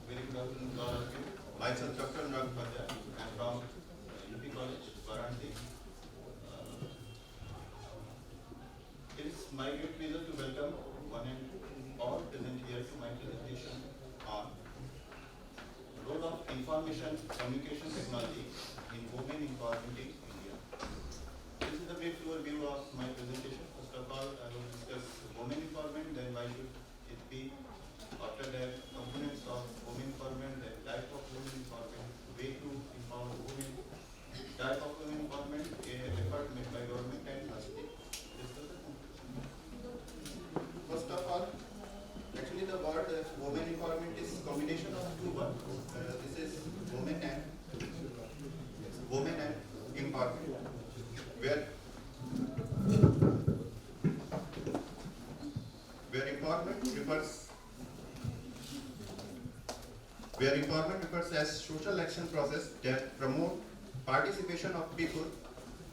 Very good afternoon to all of you. Myself, Dr. Anurag Upadhyay. I am from UP College, Varanasi. It is my great pleasure to welcome one and all present here to my presentation on role of information communication technology in women empowerment in India. This is a brief overview of my presentation. First of all, I will discuss women empowerment, then why should it be. After that, components of women empowerment, then type of women empowerment, way to empower women, type of women empowerment, effort made by government, and lastly, discuss the conclusion. First of all, actually the word women empowerment is combination of two words. This is women and empowerment, where empowerment refers as social action process that promote participation of people,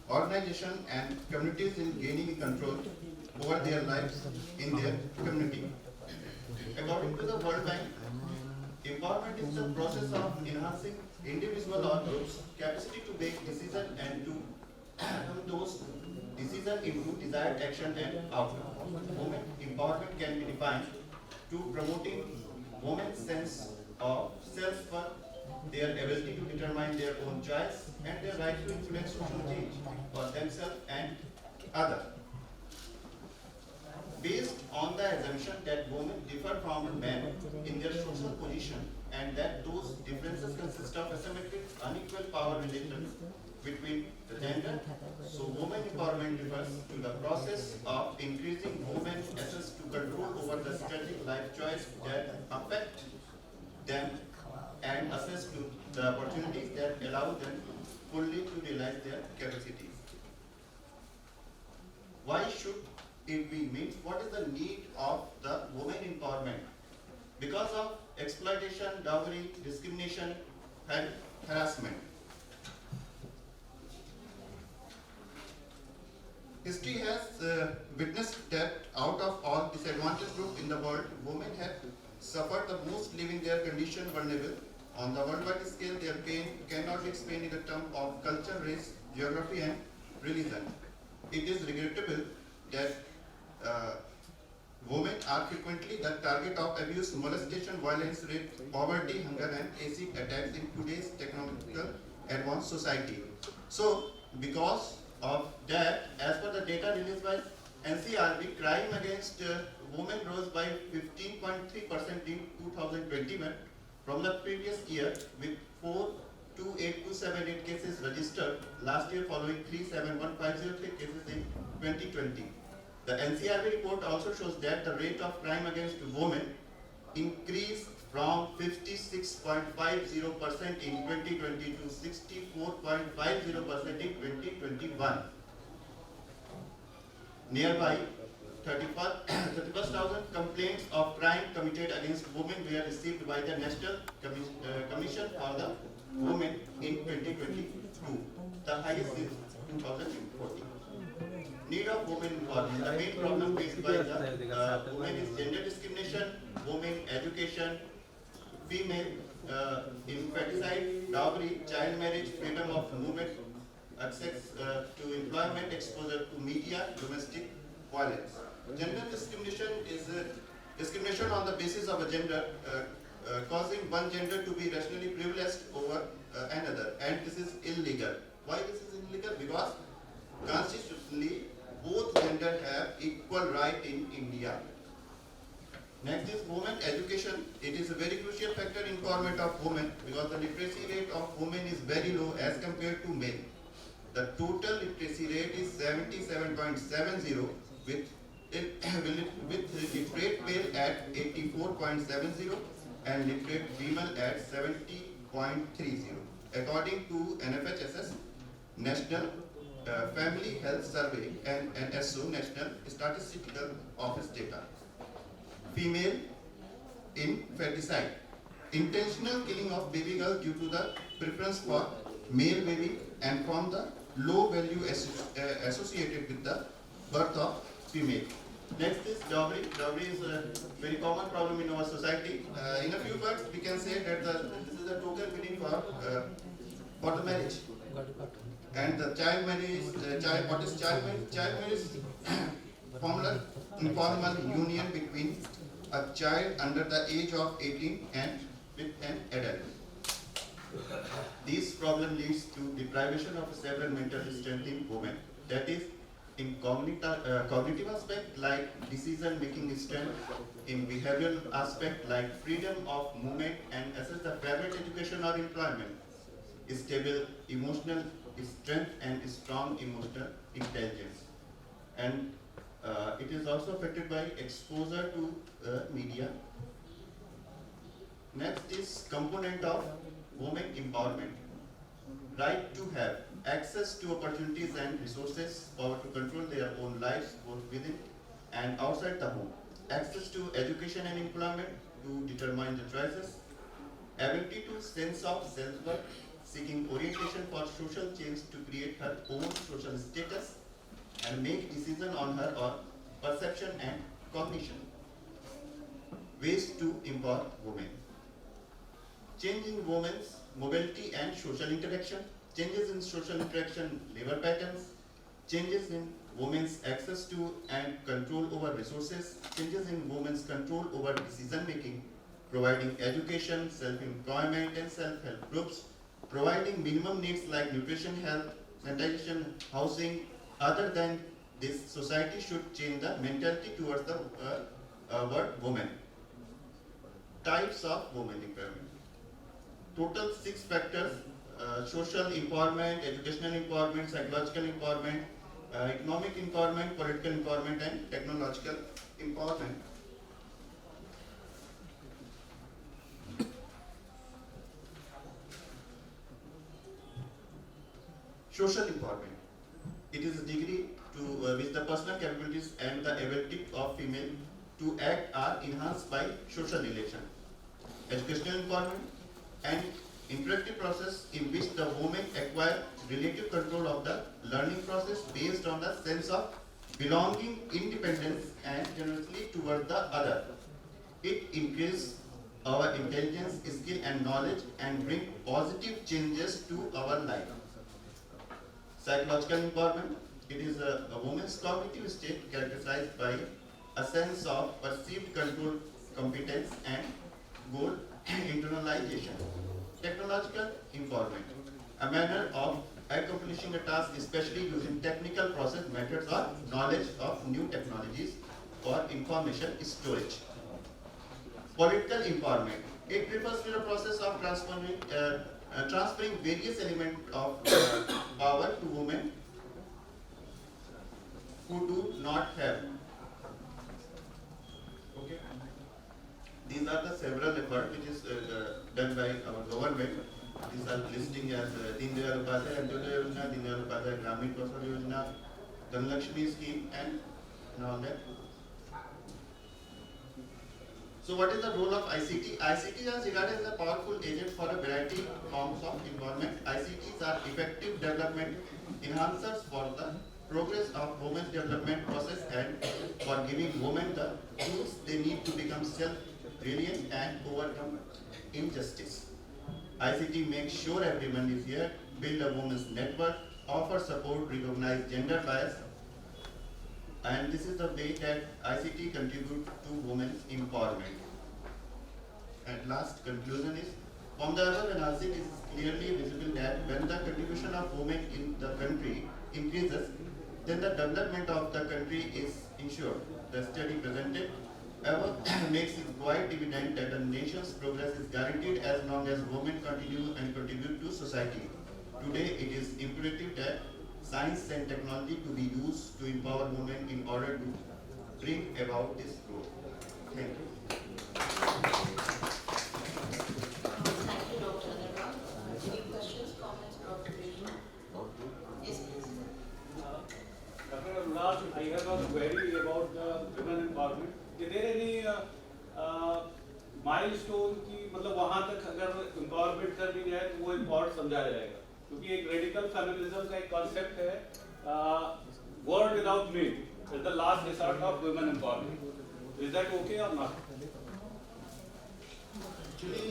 organization and communities in gaining control over their lives in their community. According to the World Bank, empowerment is the process of enhancing individual or groups' capacity to make decisions and to turn those decisions into desired action and outcome. Women empowerment can be defined to promoting women's sense of self-worth, their ability to determine their own choice, and their right to influence social change for themselves and others. Based on the assumption that women differ from men in their social position and that those differences consist of asymmetric, unequal power relations between the gender, so women empowerment refers to the process of increasing women's access to control over the strategic life choice that affect them and access to the opportunities that allow them fully to realize their capacities. Why should it be means? What is the need of the women empowerment? Because of exploitation, dowry, discrimination, and harassment. History has witnessed that out of all disadvantaged groups in the world, women have suffered the most, leaving their condition vulnerable. On the worldwide scale, their pain cannot be explained in the terms of culture, race, geography, and religion. It is regrettable that women are frequently the target of abuse, molestation, violence, rape, poverty, hunger, and acid attacks in today's technological advanced society. So, because of that, as per the data released by NCRB, crime against women rose by 15.3% in 2021 from the previous year, with 428,278 cases registered last year, following 371,503 cases in 2020. The NCRB report also shows that the rate of crime against women increased from 56.50% in 2020 to 64.50% in 2021. Nearby, 31,000 complaints of crime committed against women were received by the National Commission for the Women in 2022, the highest since 2014. Need of women empowerment. The main problem faced by the women is gender discrimination, women education, female, infanticide, dowry, child marriage, freedom of movement, access to employment, exposure to media, domestic violence. Gender discrimination is discrimination on the basis of a gender, causing one gender to be racially privileged over another, and this is illegal. Why this is illegal? Because constitutionally both genders have equal right in India. Next is women education. It is a very crucial factor in empowerment of women because the literacy rate of women is very low as compared to men. The total literacy rate is 77.70 with literate male at 84.70 and literate female at 70.30. According to NFHSS National Family Health Survey and NSO National Statistical Office data. Female infanticide. Intentional killing of baby girls due to the preference for male baby and from the low value associated with the birth of female. Next is dowry. Dowry is a very common problem in our society. In a few words, we can say that this is a token bidding for the marriage. And the child marriage, what is child marriage? Child marriage is informal union between a child under the age of 18 and with an adult. This problem leads to deprivation of several mental strength in women. That is, in cognitive aspect like decision making strength, in behavioral aspect like freedom of movement and access the private education or employment, stable emotional strength and strong emotional intelligence. And it is also affected by exposure to media. Next is component of women empowerment. Right to have access to opportunities and resources, power to control their own lives both within and outside the home, access to education and employment to determine the choices, ability to sense of self-worth, seeking orientation for social change to create her own social status and make decision on her or perception and cognition. Ways to empower women. Change in women's mobility and social interaction, changes in social interaction labor patterns, changes in women's access to and control over resources, changes in women's control over decision making, providing education, self-employment and self-help groups, providing minimum needs like nutrition, health, sanitation, housing. Other than this, society should change the mentality towards the word woman. Types of women empowerment. Total 6 factors: social empowerment, educational empowerment, psychological empowerment, economic empowerment, political empowerment, and technological empowerment. Social empowerment. It is a degree to which the personal capabilities and the ability of female to act are enhanced by social relation. Educational empowerment, an interactive process in which the women acquire relative control of the learning process based on the sense of belonging, independence, and generosity toward the other. It increases our intelligence, skill, and knowledge and bring positive changes to our life. Psychological empowerment. It is a woman's cognitive state characterized by a sense of perceived control, competence, and goal internalization. Technological empowerment. A manner of accomplishing a task, especially using technical process methods or knowledge of new technologies for information storage. Political empowerment. It refers to the process of transferring various elements of power to women who do not have. Okay. These are the several efforts which is done by our government. These are listing as Deen Dayal Upadhyay Antyodaya Yojana, Deen Dayal Upadhyay Gramin Kaushal Yojana, Dhanlakshmi scheme, and all that. So what is the role of ICT? ICT is regarded as a powerful agent for a variety of forms of environment. ICTs are effective development enhancers for the progress of women's development process and for giving women the tools they need to become self-reliant and overcome injustice. ICT makes sure everyone is here, build a women's network, offer support, recognize gender bias, and this is the way that ICT contributes to women's empowerment. And last conclusion is, from the above analysis, it is clearly visible that when the contribution of women in the country increases, then the development of the country is ensured. The study presented makes it quite evident that a nation's progress is guaranteed as long as women continue and contribute to society. Today, it is imperative that science and technology to be used to empower women in order to bring about this growth. Thank you. Thank you, Dr. Anuran. Any questions, comments, or observations? Yes, please. Dr. Raj, I have a query about the women empowerment. Is there any milestone की मतलब वहाँ तक अगर empowerment कर दी जाए तो वो important समझा जाएगा, क्योंकि एक radical feminism का एक concept है word without meat is the last resort of women empowerment. Is that okay or not? Actually,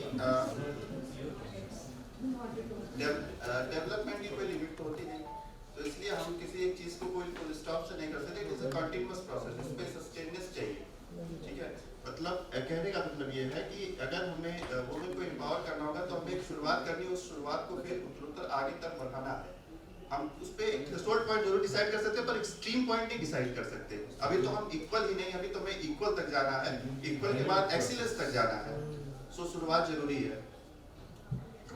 development की कोई लिमिट तो होती नहीं, तो इसलिए हम किसी एक चीज को कोई फुल स्टॉप से नहीं कर सकते. It is a continuous process, इस पे सस्टेनेंस चाहिए. ठीक है, मतलब कहने का मतलब ये है कि अगर हमें वुमेन को एम्पावर करना होगा तो हमें एक शुरुआत करनी है, उस शुरुआत को फिर उत्तरोत्तर आगे तक बढ़ाना है. हम उस पे एक थ्रेशोल्ड पॉइंट जरूर डिसाइड कर सकते हैं, पर एक्सट्रीम पॉइंट नहीं डिसाइड कर सकते. अभी तो हम इक्वल ही नहीं, अभी तो हमें इक्वल तक जाना है, इक्वल के बाद एक्सीलेंस तक जाना है. सो शुरुआत जरूरी है.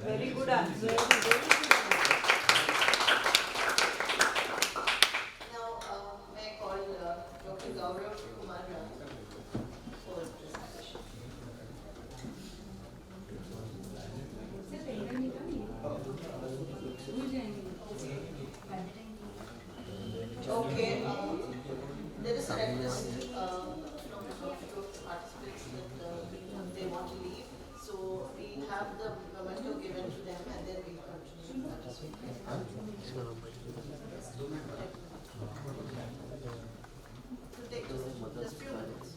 Very good answer. Now, may I call Dr. Gaurav Kumar Ram for presentation. Okay, there is a request from a few participants that they want to leave. So we have the memento given to them and then we continue to take just few minutes.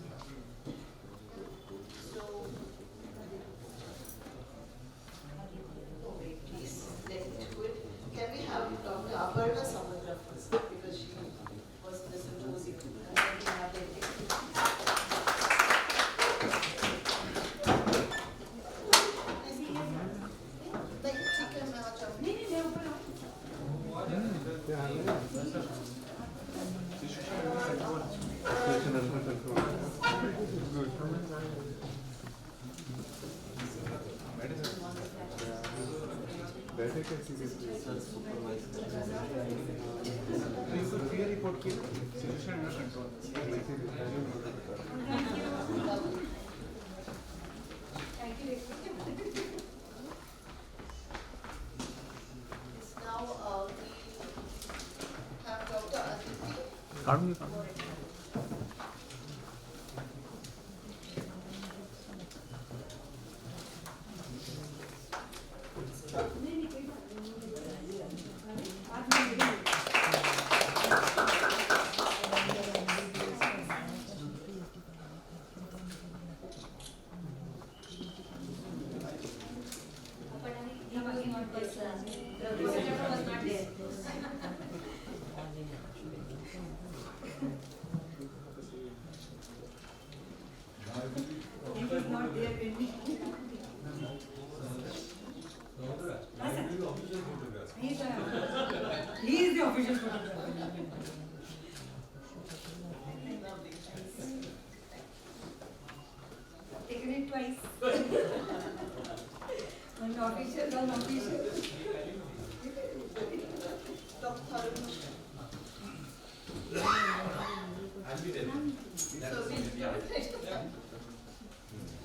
So, wait please, let me do it. Can we have Dr. Aparna Samudra first, because she was the symposium, and then we have the ठीक है, मैं आ जाऊँ. Now we have Dr. Aditi. He was not there when we. He is the official photographer. Taken it twice. One official, one official. Dr. Tharun. So we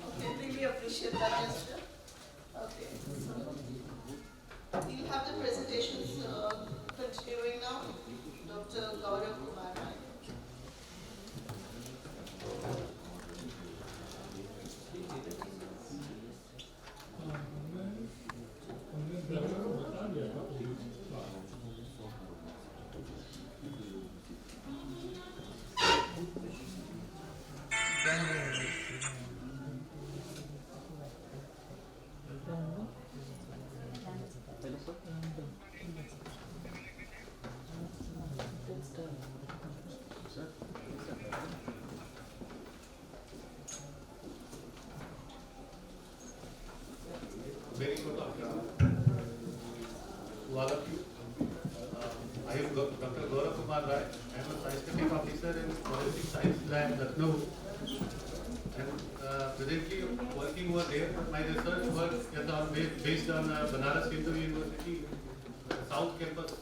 okay, really appreciate that gesture. Okay, so we'll have the presentations continuing now. Dr. Gaurav Kumar Rai. officer in Forensic Science Lab, Lucknow. And presently working over there, but my research work is on based on Banaras Hindu University South Campus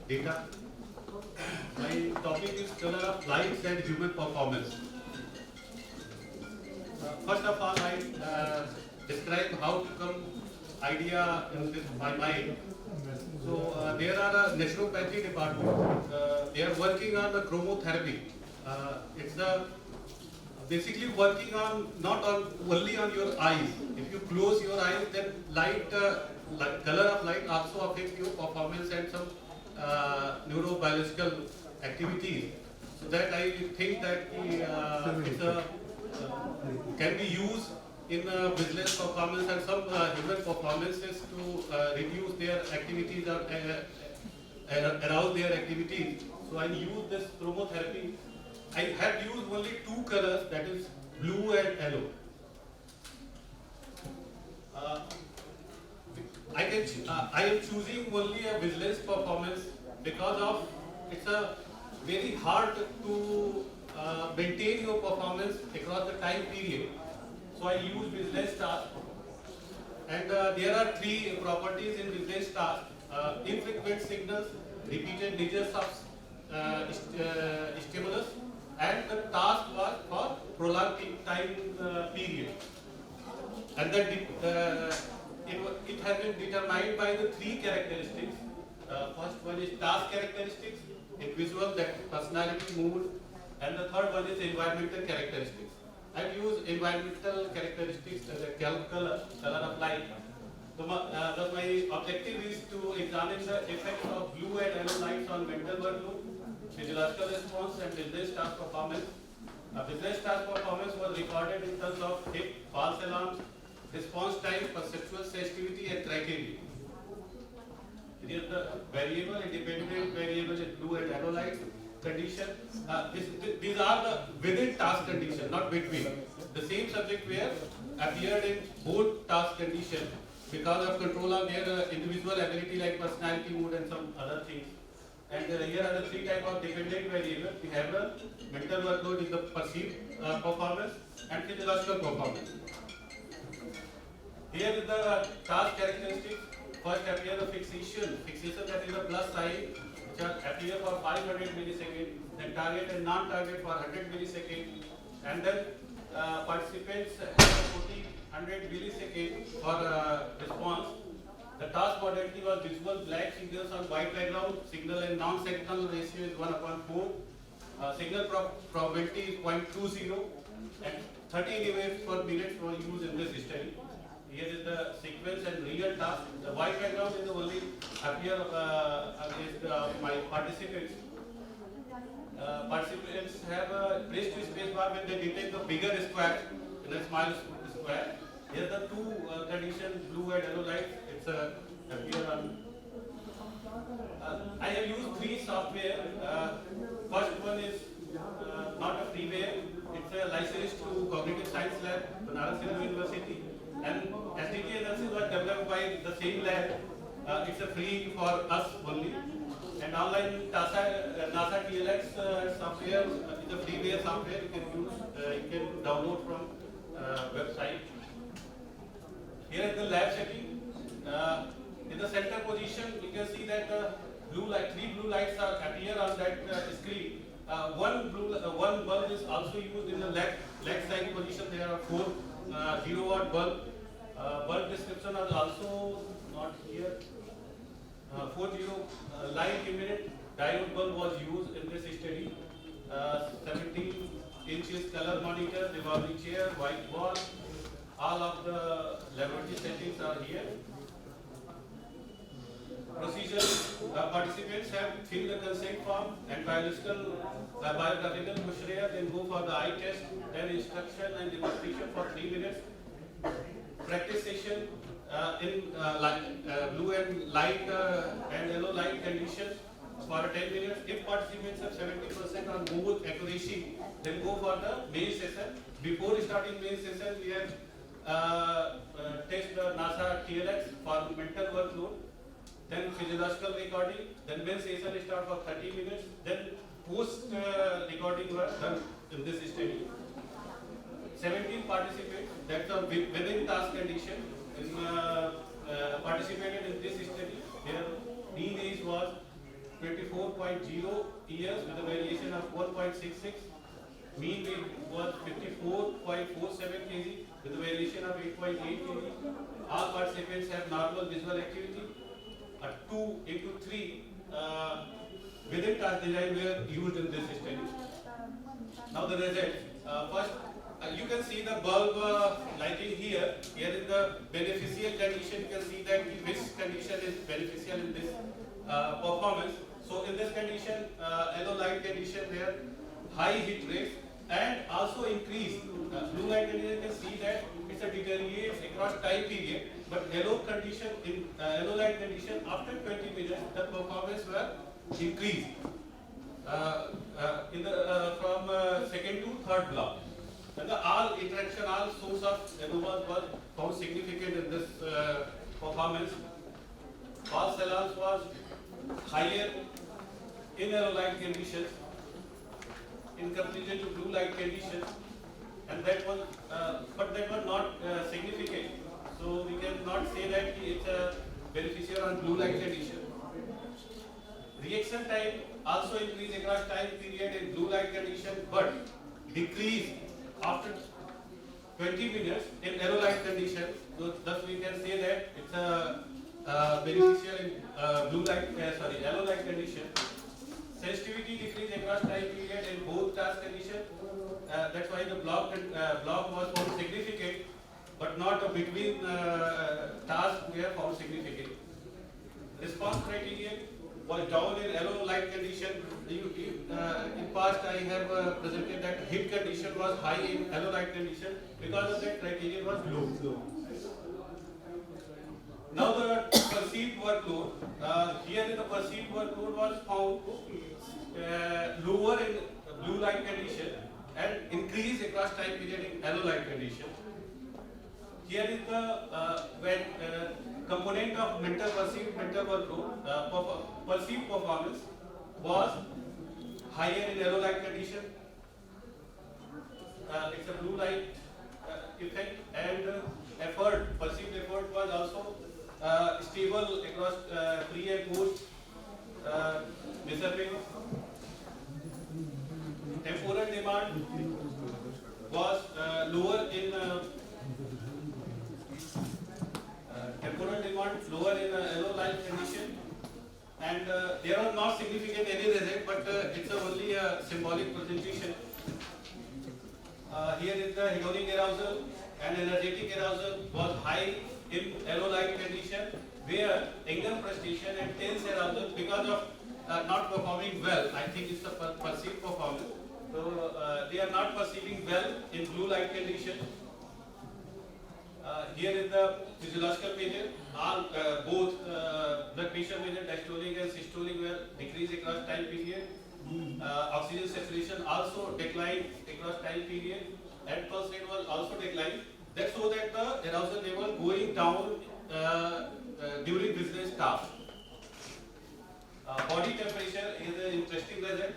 data. My topic is color of lights and human performance. First of all, I describe how to come idea in this my mind. So there are a naturopathy department. They are working on the chromotherapy. It's a basically working on not on only on your eyes. If you close your eyes, then light, color of light also affects your performance and some neurobiological activities. So that I think that it's can be used in business performance and some human performances to reduce their activities or arouse their activities. So I use this chromotherapy. I have used only two colors, that is blue and yellow. I am choosing only a business performance because of it's a very hard to maintain your performance across the time period. So I use business task, and there are three properties in business task: infrequent signals, repeated digits of stimulus, and the task was for prolonged time period. And that it has been determined by the three characteristics. First one is task characteristics, individual, that personality, mood, and the third one is environmental characteristics. I've used environmental characteristics as a color of light. So my objective is to examine the effects of blue and yellow lights on mental workload, physiological response, and business task performance. Business task performance was recorded in terms of hit, false alarms, response time, perceptual sensitivity, and criteria. Here the variable, independent variable is blue and yellow light condition. These are the within task condition, not between. The same subject where appeared in both task condition because of control of their individual ability like personality, mood, and some other things. And here are the three types of dependent variables: behavioral, mental workload is the perceived performance, and physiological performance. Here is the task characteristics. First appear the fixation that is a plus sign, which appear for 500 milliseconds, then target and non-target for 100 milliseconds, and then participants have 100 milliseconds for response. The task modality was visual black signals on white background. Signal and non-signal ratio is 1/4. Signal probability is 0.20, and 30 images per minute were used in this study. Here is the sequence and real task. The white background is the only appear against my participants. Participants have pressed space bar when they detect the bigger square in a small square. Here the two conditions, blue and yellow light, it's appear on. I have used three software. First one is not a freeware. It's a license to Cognitive Science Lab, Banaras Hindu University. And SDK analysis was developed by the same lab. It's a free for us only. And online NASA TLX software is a freeware software you can use. You can download from website. Here is the lab setting. In the center position, you can see that three blue lights are appear on that screen. One bulb is also used in the left side position. There are 4 0-watt bulb. Bulb description is also not here. 40 light emitted diode bulb was used in this study. 17 inches color monitor, revolving chair, white wall. All of the laboratory settings are here. Procedure: participants have filled the consent form and biographical questionnaire, then go for the eye test, then instruction and demonstration for 3 minutes. Practice session in blue and light and yellow light conditions for 10 minutes. If participants have 70% or more accuracy, then go for the main session. Before starting main session, we have test the NASA TLX for mental workload, then physiological recording, then main session start for 30 minutes, then post recording were done in this study. 17 participants, that's a within task condition, participated in this study. Their mean age was 24.0 years with a variation of 1.66. Mean weight was 54.47 kg with a variation of 8.8 kg. All participants have normal visual activity. A 2x3 within task design were used in this study. Now the results. First, you can see the bulb lighting here. Here is the beneficial condition. You can see that which condition is beneficial in this performance. So in this condition, yellow light condition where high hit rates and also increase. Blue light condition, you can see that it's a deteriorates across time period. But yellow condition in yellow light condition after 20 minutes, the performance will increase from second to third block. And all interaction, all source of anomalies was found significant in this performance. False alarms was higher in yellow light conditions in comparison to blue light conditions, and that was, but that was not significant. So we cannot say that it's a beneficial on blue light condition. Reaction time also increased across time period in blue light condition, but decreased after 20 minutes in yellow light condition. So thus we can say that it's a beneficial in yellow light condition. Sensitivity decreased across time period in both task conditions. That's why the block was found significant, but not between tasks were found significant. Response criterion was down in yellow light condition. In past I have presented that hit condition was high in yellow light condition. Because of that, criterion was low. Now the perceived workload. Here the perceived workload was found lower in blue light condition and increased across time period in yellow light condition. Here is the component of perceived mental workload. Perceived performance was higher in yellow light condition. It's a blue light effect, and perceived effort was also stable across pre and post measuring. Temporal demand was lower in yellow light condition, and there was not significant any result, but it's only a symbolic presentation. Here is the hedonic arousal and energetic arousal was high in yellow light condition, where anger, frustration and tense arousal because of not performing well. I think it's the perceived performance. So they are not perceiving well in blue light condition. Here is the physiological measure. All both blood pressure measure, diastolic and systolic were decreased across time period. Oxygen saturation also declined across time period, and pulse rate was also declined. That shows that the arousal level going down during business tasks. Body temperature is an interesting result.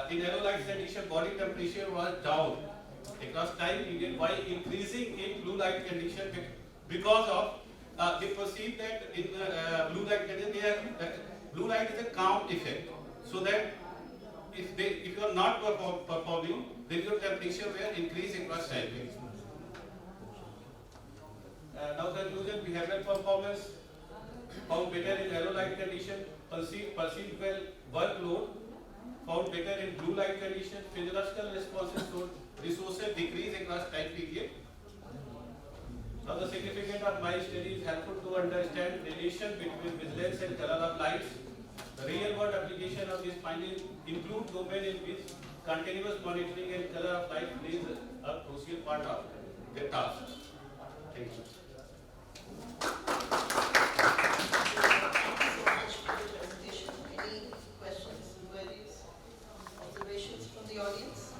In yellow light condition, body temperature was down across time period while increasing in blue light condition because of they perceive that in blue light condition, blue light is a count effect. So that if you are not performing, then your temperature will increase across time period. Now conclusion, behavioral performance found better in yellow light condition, perceived well workload found better in blue light condition, physiological responses showed resources decrease across time period. Now the significance of my study is helpful to understand relation between vigilance and color of lights. The real world application of these findings include domain in which continuous monitoring and color of light plays a crucial part of the task. Thank you. Any questions, queries, observations from the audience?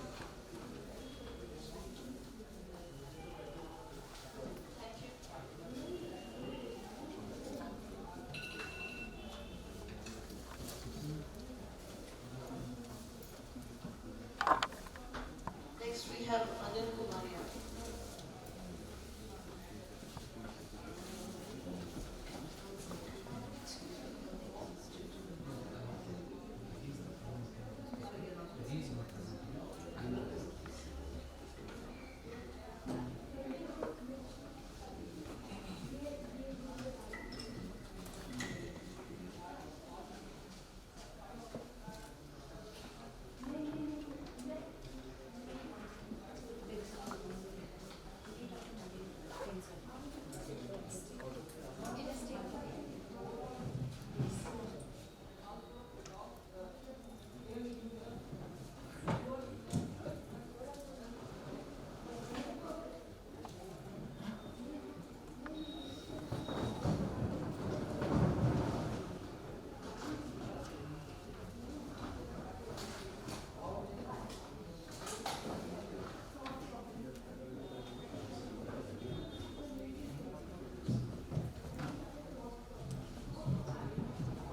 Thank you. have Anil Kumaria.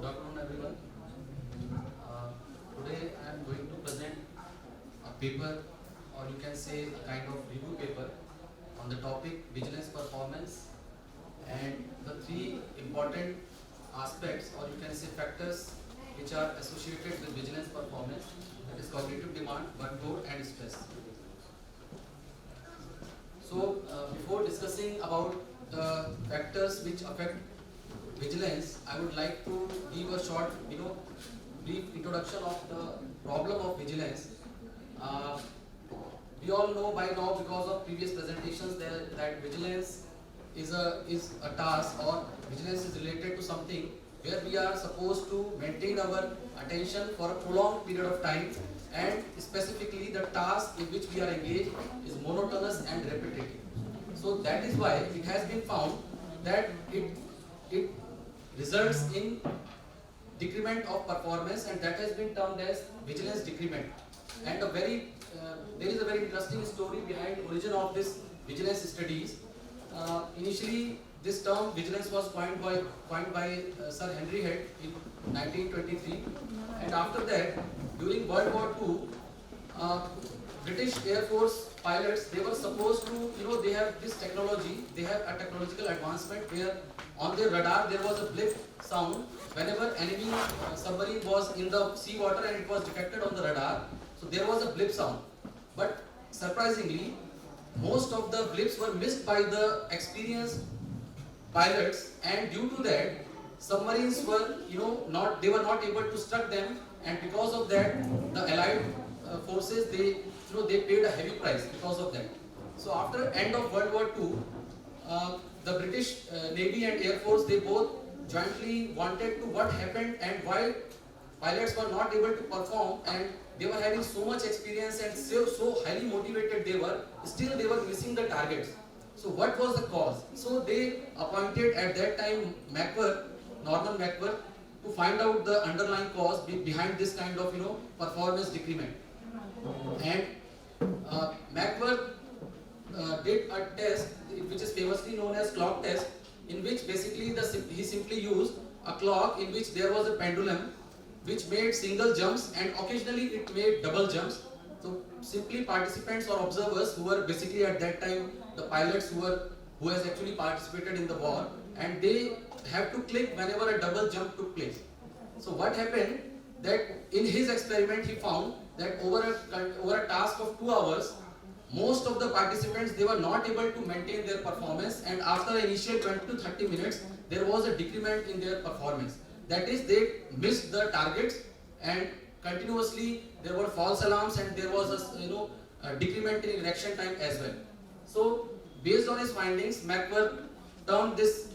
Good afternoon, everyone. Today I am going to present a paper, or you can say a kind of review paper, on the topic vigilance performance, and the three important aspects, or you can say factors, which are associated with vigilance performance, that is cognitive demand, workload, and stress. So, before discussing about the factors which affect vigilance, I would like to give a short, brief introduction of the problem of vigilance. We all know by now, because of previous presentations, that vigilance is a task, or vigilance is related to something where we are supposed to maintain our attention for a prolonged period of time, and specifically the task in which we are engaged is monotonous and repetitive. So that is why it has been found that it results in decrement of performance, and that has been termed as vigilance decrement. And there is a very interesting story behind origin of this vigilance studies. Initially, this term vigilance was coined by Sir Henry Head in 1923, and after that, during World War II, British Air Force pilots, they were supposed to, they have this technology, they have a technological advancement where on their radar there was a blip sound whenever enemy submarine was in the sea water and it was detected on the radar. So there was a blip sound. But surprisingly, most of the blips were missed by the experienced pilots, and due to that, submarines were, they were not able to struck them, and because of that, the Allied forces, they paid a heavy price because of that. So after end of World War II, the British Navy and Air Force, they both jointly wanted to what happened and why pilots were not able to perform, and they were having so much experience and so highly motivated they were, still they were missing the targets. So what was the cause? So they appointed at that time Norman Macquer, to find out the underlying cause behind this kind of performance decrement. And Macquer did a test which is famously known as clock test, in which basically he simply used a clock in which there was a pendulum which made single jumps, and occasionally it made double jumps. So simply participants or observers who were basically at that time the pilots who has actually participated in the war, and they have to click whenever a double jump took place. So what happened, that in his experiment he found that over a task of 2 hours, most of the participants, they were not able to maintain their performance, and after initial 20 to 30 minutes there was a decrement in their performance. That is, they missed the targets, and continuously there were false alarms, and there was a decrement in reaction time as well. So based on his findings, Macquer termed this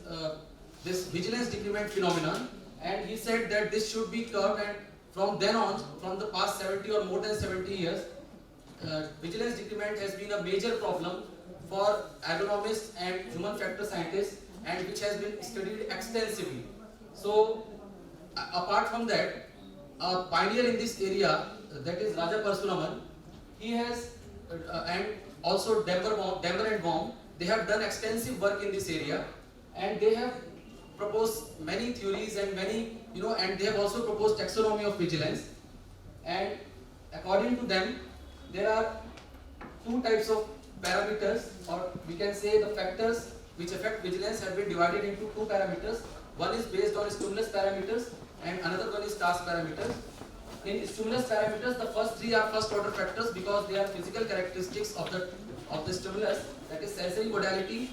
vigilance decrement phenomenon, and he said that this should be curbed, and from then on, from the past 70 or more than 70 years, vigilance decrement has been a major problem for ergonomists and human factor scientists, and which has been studied extensively. So apart from that, a pioneer in this area, that is Raja Parasuraman, he has and also Denver and Baum, they have done extensive work in this area, and they have proposed many theories and many, and they have also proposed taxonomy of vigilance. And according to them, there are two types of parameters, or we can say the factors which affect vigilance have been divided into two parameters. One is based on stimulus parameters and another one is task parameters. In stimulus parameters, the first three are first order factors because they are physical characteristics of the stimulus, that is sensory modality,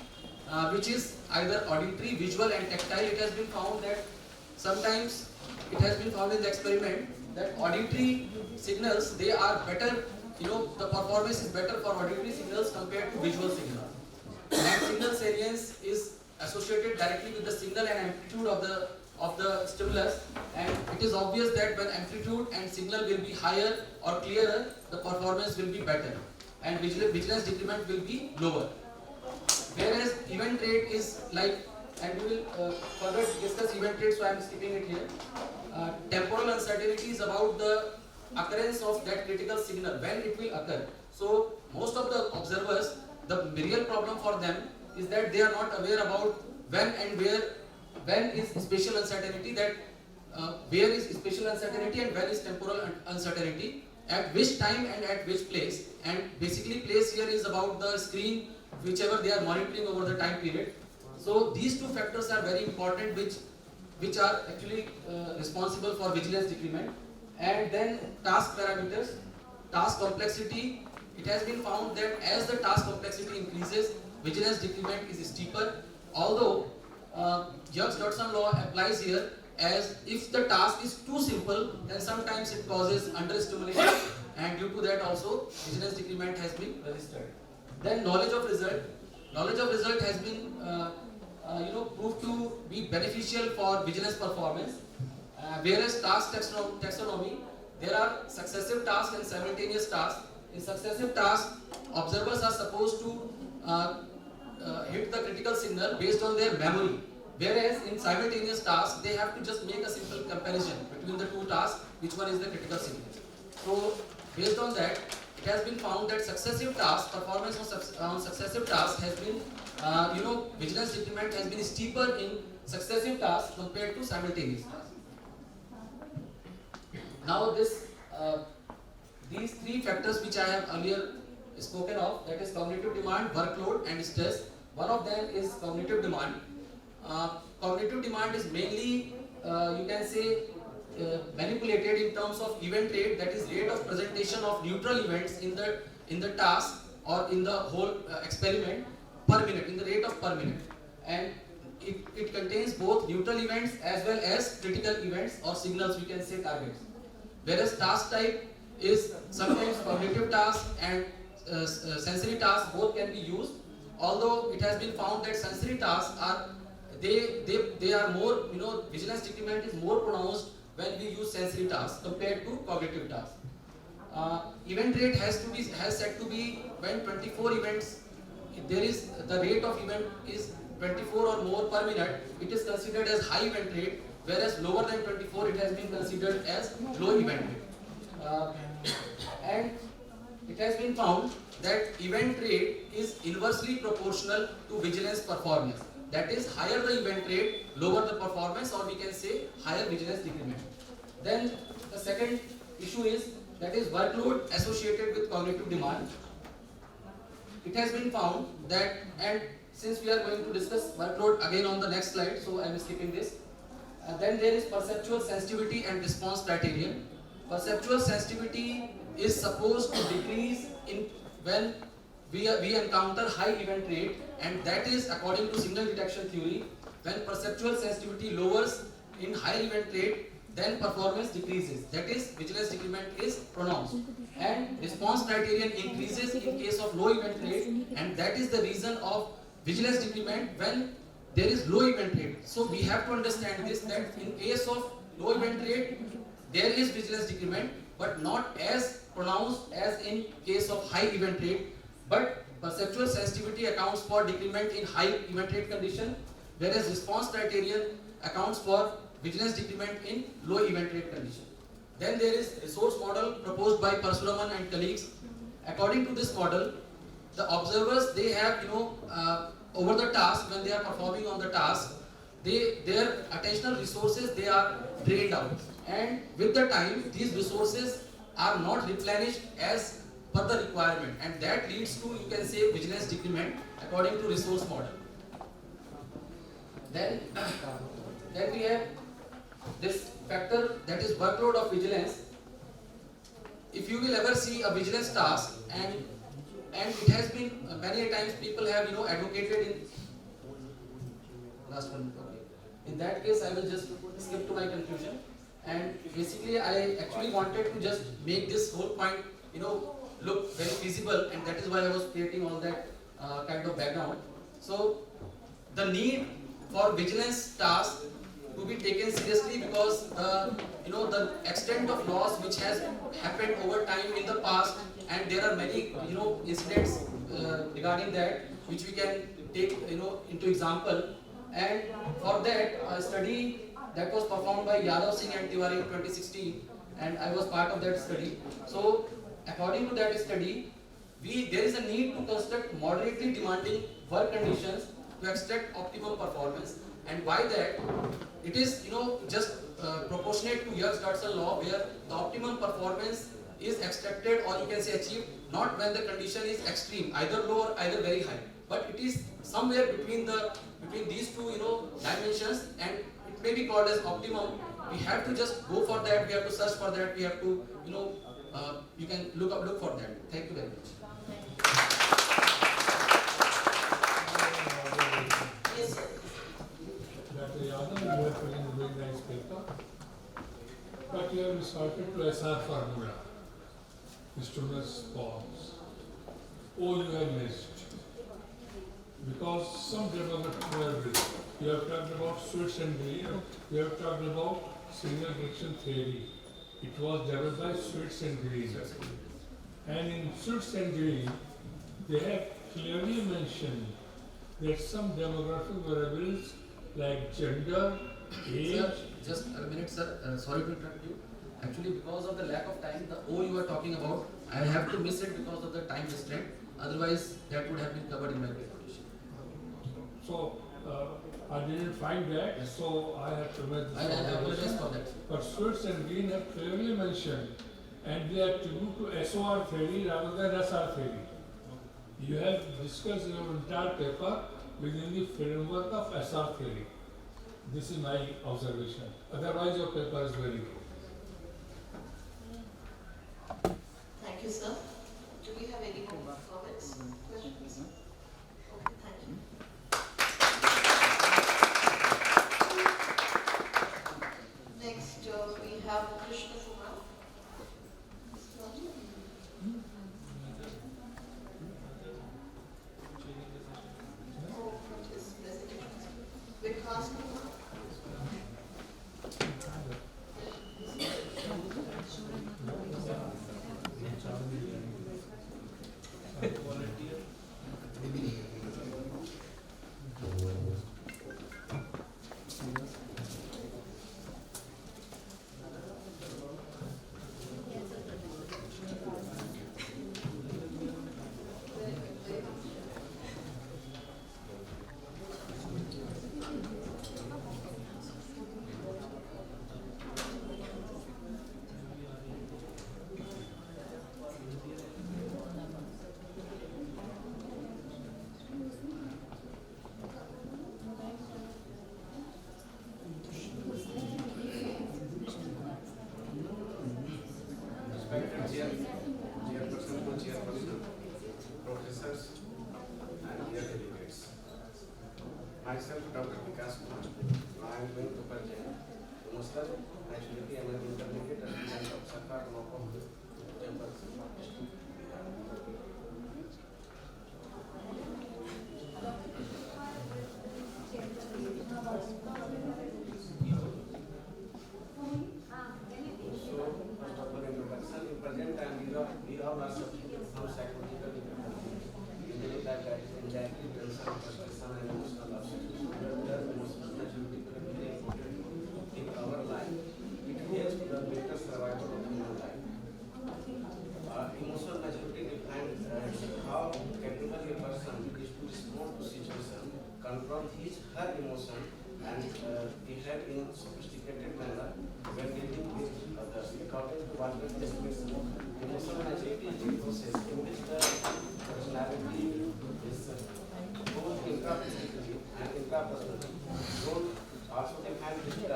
which is either auditory, visual and tactile. It has been found that sometimes it has been found in the experiment that auditory signals, they are better, the performance is better for auditory signals compared to visual signals. And signal salience is associated directly with the signal and amplitude of the stimulus, and it is obvious that when amplitude and signal will be higher or clearer, the performance will be better and vigilance decrement will be lower. Whereas event rate is like, and we will further discuss event rate, so I am skipping it here. Temporal uncertainty is about the occurrence of that critical signal, when it will occur. So most of the observers, the real problem for them is that they are not aware about when and where, when is spatial uncertainty, that where is spatial uncertainty and when is temporal uncertainty, at which time and at which place. And basically place here is about the screen, whichever they are monitoring over the time period. So these two factors are very important, which are actually responsible for vigilance decrement. And then task parameters, task complexity. It has been found that as the task complexity increases, vigilance decrement is steeper. Although Yerkes-Dodson law applies here, as if the task is too simple, then sometimes it causes understimulation, and due to that also vigilance decrement has been registered. Then knowledge of result. Knowledge of result has been proved to be beneficial for vigilance performance. Whereas task taxonomy, there are successive tasks and simultaneous tasks. In successive tasks, observers are supposed to hit the critical signal based on their memory. Whereas in simultaneous tasks, they have to just make a simple comparison between the two tasks, which one is the critical signal. So based on that, it has been found that successive tasks, performance on successive tasks has been, vigilance decrement has been steeper in successive tasks compared to simultaneous tasks. Now these three factors which I have earlier spoken of, that is cognitive demand, workload and stress. One of them is cognitive demand. Cognitive demand is mainly, you can say, manipulated in terms of event rate, that is rate of presentation of neutral events in the task or in the whole experiment per minute, in the rate of per minute. And it contains both neutral events as well as critical events or signals, we can say targets. Whereas task type is sometimes cognitive task and sensory task, both can be used. Although it has been found that sensory tasks are, they are more, vigilance decrement is more pronounced when we use sensory tasks compared to cognitive tasks. Event rate has set to be when 24 events, if there is the rate of event is 24 or more per minute, it is considered as high event rate, whereas lower than 24 it has been considered as low event rate. And it has been found that event rate is inversely proportional to vigilance performance. That is, higher the event rate, lower the performance, or we can say higher vigilance decrement. Then the second issue is, that is workload associated with cognitive demand. It has been found that, and since we are going to discuss workload again on the next slide, so I am skipping this. Then there is perceptual sensitivity and response criterion. Perceptual sensitivity is supposed to decrease when we encounter high event rate, and that is according to signal detection theory. When perceptual sensitivity lowers in higher event rate, then performance decreases. That is, vigilance decrement is pronounced. And response criterion increases in case of low event rate, and that is the reason of vigilance decrement when there is low event rate. So we have to understand this, that in case of low event rate, there is vigilance decrement, but not as pronounced as in case of high event rate. But perceptual sensitivity accounts for decrement in high event rate condition, whereas response criterion accounts for vigilance decrement in low event rate condition. Then there is resource model proposed by Parasuraman and colleagues. According to this model, the observers, they have, over the task, when they are performing on the task, their attentional resources, they are drained out. And with the time, these resources are not replenished as per the requirement, and that leads to, you can say, vigilance decrement according to resource model. Then we have this factor, that is workload of vigilance. If you will ever see a vigilance task, and it has been many a times people have advocated in last one. Okay. In that case, I will just skip to my conclusion. And basically, I actually wanted to just make this whole point, look very feasible, and that is why I was creating all that kind of background. So, the need for vigilance tasks to be taken seriously, because the extent of loss which has happened over time in the past, and there are many incidents regarding that which we can take into example. And for that, a study that was performed by Yadav Singh and Tiwari in 2016, and I was part of that study. So according to that study, there is a need to construct moderately demanding work conditions to extract optimum performance. And why that? It is just proportionate to Yerkes-Dodson law, where the optimum performance is extracted, or you can say achieved, not when the condition is extreme, either low or either very high, but it is somewhere between these two dimensions, and it may be called as optimum. We have to just go for that. We have to search for that. We have to you can look for that. Thank you very much. Yes, sir. Dr. Yadav, you have presented a very nice paper, but you have resorted to SR formula, Sturmer's forms. Oh, you have missed. Because some demographic variables, you have talked about Schultz and Green, you have talked about signal direction theory. It was developed by Schultz and Green. And in Schultz and Green, they have clearly mentioned that some demographic variables like gender, age. Sir, just a minute, sir. Sorry to interrupt you. Actually, because of the lack of time, the O you are talking about, I have to miss it because of the time restraint. Otherwise, that would have been covered in my presentation. So, I didn't find that, Yes. so I have to make this I apologize for that. But Schultz and Green have clearly mentioned, and they are true to SOR theory rather than SR theory. You have discussed your entire paper within the framework of SR theory. This is my observation. Otherwise, your paper is very good. Thank you, sir. Do we have any more comments, questions? Okay, thank you. Next, we have Krishna Kumar. Oh, his presentation. Vikas Kumar. Chairperson, co-chairperson, professors, and dear delegates. Myself, Dr. Vikas Kumar. I am going to present Muslim Nationality and Intermediate Assistant of Sarkar Block of Chairperson. Emotional maturity defines how capable a person is to respond to situation, control her emotion, and behave in sophisticated manner when dealing with others. According to Walter Smith's book, emotional maturity is a process in which the personality is both intrapersonally and intrapersonally. Growth also defines the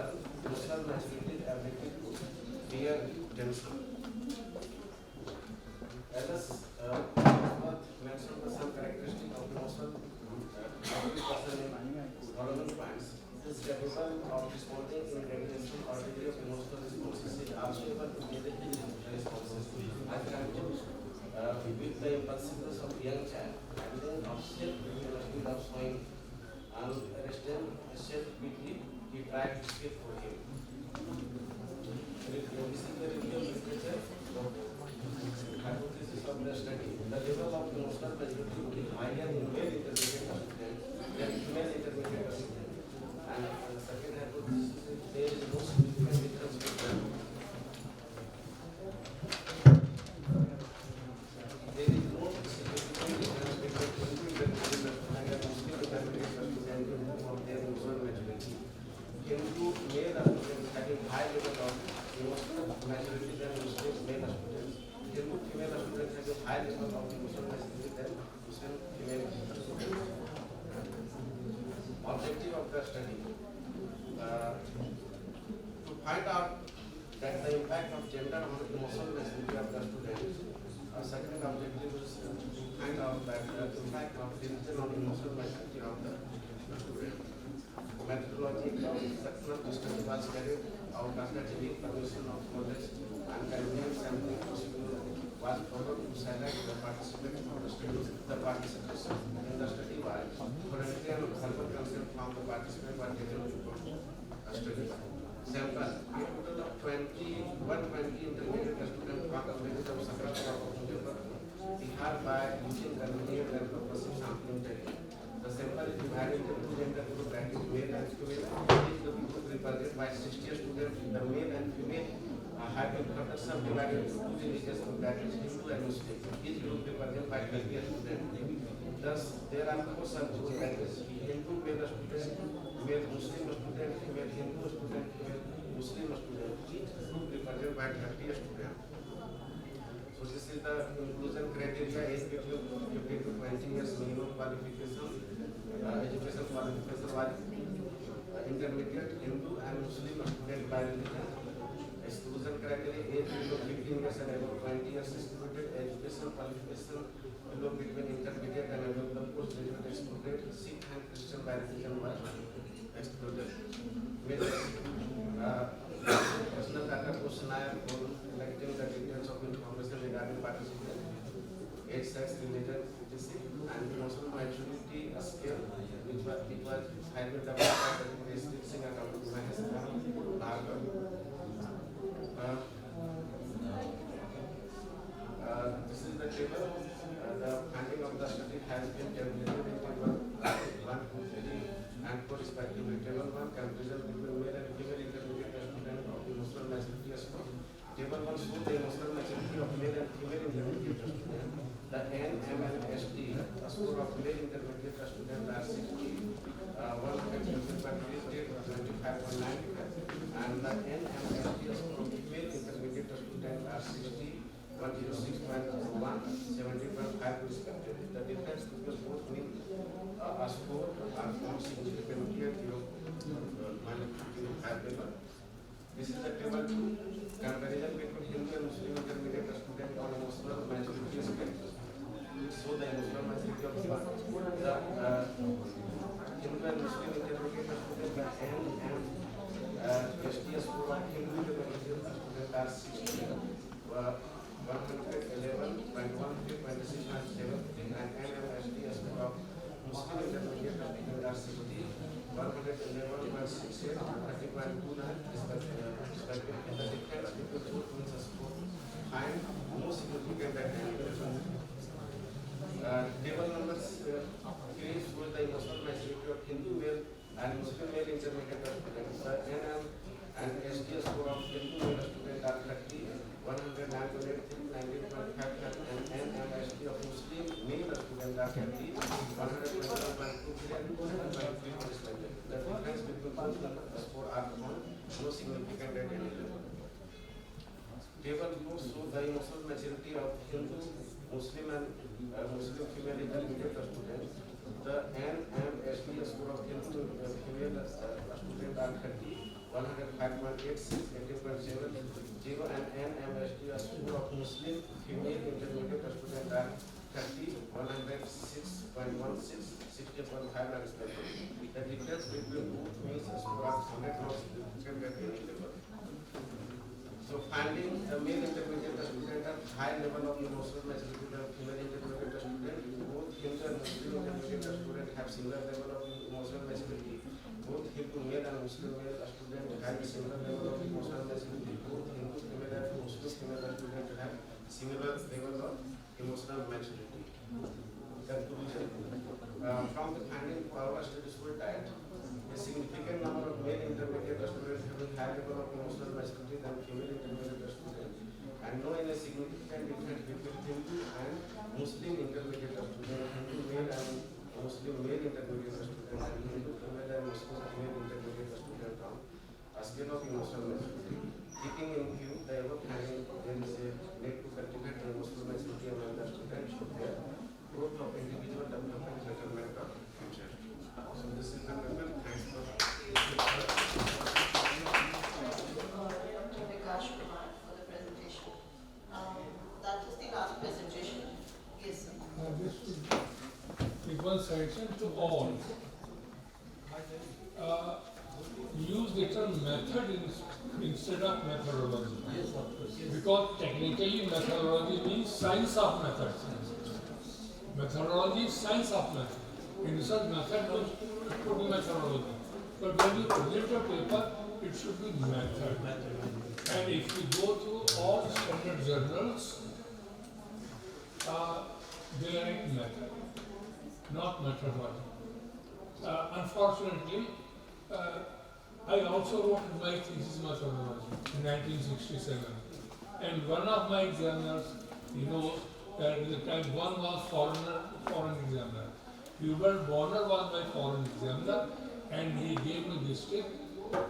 emotional maturity ability to bear tension. Let us mention some characteristics of emotional every person in following points. Is capable of responding in regulation or degree of emotional responses. Is also able to give responses. And can with the impulsiveness of young child, and then of self-realization of showing unrestrained self-pity, he tried to escape for him. This is the review of literature. Hypothesis of the study. The level of emotional maturity will be higher in male intermediate students than female intermediate students. And the second hypothesis is there is no significant difference between Hindu male students having high level of emotional maturity than Muslim male students. Hindu female students having high level of emotional maturity than Muslim female students. Objective of the study to find out that the impact of gender on the emotional maturity of the students. Second objective is to find out that the impact of religion on emotional maturity of the student. Methodology of sectional study was carried out after taking permission of college and convenience sampling procedure was followed to select the participants of the study. The participants in the study was voluntary and verbal consent from the participant were taken to a study. Sample, a total of 120 intermediate students from the village of Sakrapura of Mujaffarpur, Bihar by using convenient and purposive sampling technique. The sample is divided into two gender group, that is male and female. Each group represented by 60 students. The male and female have been further subdivided into two religious groups, that is Hindu and Muslim. Each group represented by 20 students. Thus, there are four subgroups, that is Hindu male student, male Muslim student, female Hindu student, female Muslim student. Each group represented by 30 students. So this is the inclusion criteria: age between 15 to 20 years, minimum qualification, education qualification was intermediate, Hindu and Muslim student by religion. Exclusion criteria: age below 15 years and above 20 years excluded. Education qualification below between intermediate and above the postgraduate excluded. Sikh and Christian by religion was excluded. Personal data questionnaire for collecting the details of information regarding participants, age, sex, religion, etc. and emotional maturity scale, which was highly developed by the District Singh and Dr. Mahesh Bhargav. This is the table. The finding of the study has been tabulated in table 1, 2, 3, and 4 respectively. Table 1, comparison between male and female intermediate student of emotional maturity score. Table 1 shows the emotional maturity of male and female intermediate student. The N, M, and ST score of male intermediate student are 60, 25.9, and the N, M, and ST score of female intermediate student are 60, 106.1, 70.5 respectively. The difference between both mean a score are found significantly at 0.5 level. This is the table 2, comparison between Hindu and Muslim intermediate student on emotional maturity scale. So the emotional maturity of the Hindu and Muslim intermediate student, the N and ST score of Hindu intermediate student are 60. 111.13, 26.73, and NMSD score of Muslim intermediate student are 60, 111.68, 30.29 respectively. The difference between both means a score and no significant advantage. Table numbers 3 shows the emotional maturity of Hindu male and Muslim male intermediate students. The NM and ST score of Hindu male student are 30, 109.83, 19.55, and NMST of Muslim male student are 30, 121.23, and 2.3 respectively. The difference between both numbers score are found no significant at any level. Table notes show the emotional maturity of Hindu, Muslim and Muslim female intermediate students. The NMSP score of Hindu female student are 30, 105.86, 80.70, and NMSP score of Muslim female intermediate student are 30, 106.16, 60.5 and respectively. The difference between both means score of 100 not significant at any level. So finding the male intermediate student at high level of emotional maturity than female intermediate student, both Hindu and Muslim intermediate student have similar level of emotional maturity. Both Hindu male and Muslim male student have similar level of emotional maturity. Both Hindu female and Muslim female student have similar level of emotional maturity. Conclusion. From the finding for our studies were that a significant number of male intermediate students having high level of emotional maturity than female intermediate students, and no any significant difference between Hindu and Muslim intermediate students, Hindu male and Muslim male intermediate students, and Hindu female and Muslim female intermediate students on a scale of emotional maturity. Keeping in view the above finding, there is a need to cultivate the emotional maturity among the students for their growth of individual development and betterment of future. So this is the amendment. Thanks for to Vikash Kumar for the presentation. That was the last presentation. Yes, sir. This should be one section to all. Use the term method instead of methodology. Because technically methodology means science of methods. Methodology is science of method. In research method could be methodology. But when you present a paper, it should be method. And if you go through all standard journals, they write method, not methodology. Unfortunately, I also wrote my thesis methodology in 1967. And one of my examiners, you know, that at the time one was foreign examiner. Hubert Bonner was my foreign examiner, and he gave me this tip: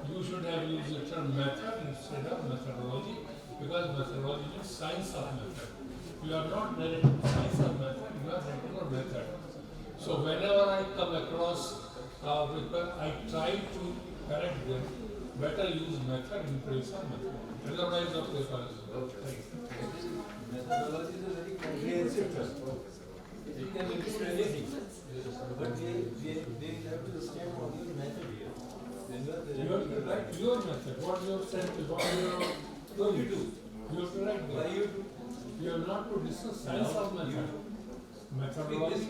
you should have used the term method instead of methodology, because methodology is science of method. You are not narrating science of method, you are narrating a method. So whenever I come across people, I try to correct them. Better use method in place of method. Otherwise, the paper is methodology is a very comprehensive term. It can include anything, but they have to stand on your method here. You have to write your method, what you have said, what you have do. You have to write that. Why you do? You have not to discuss science of method. Methodology,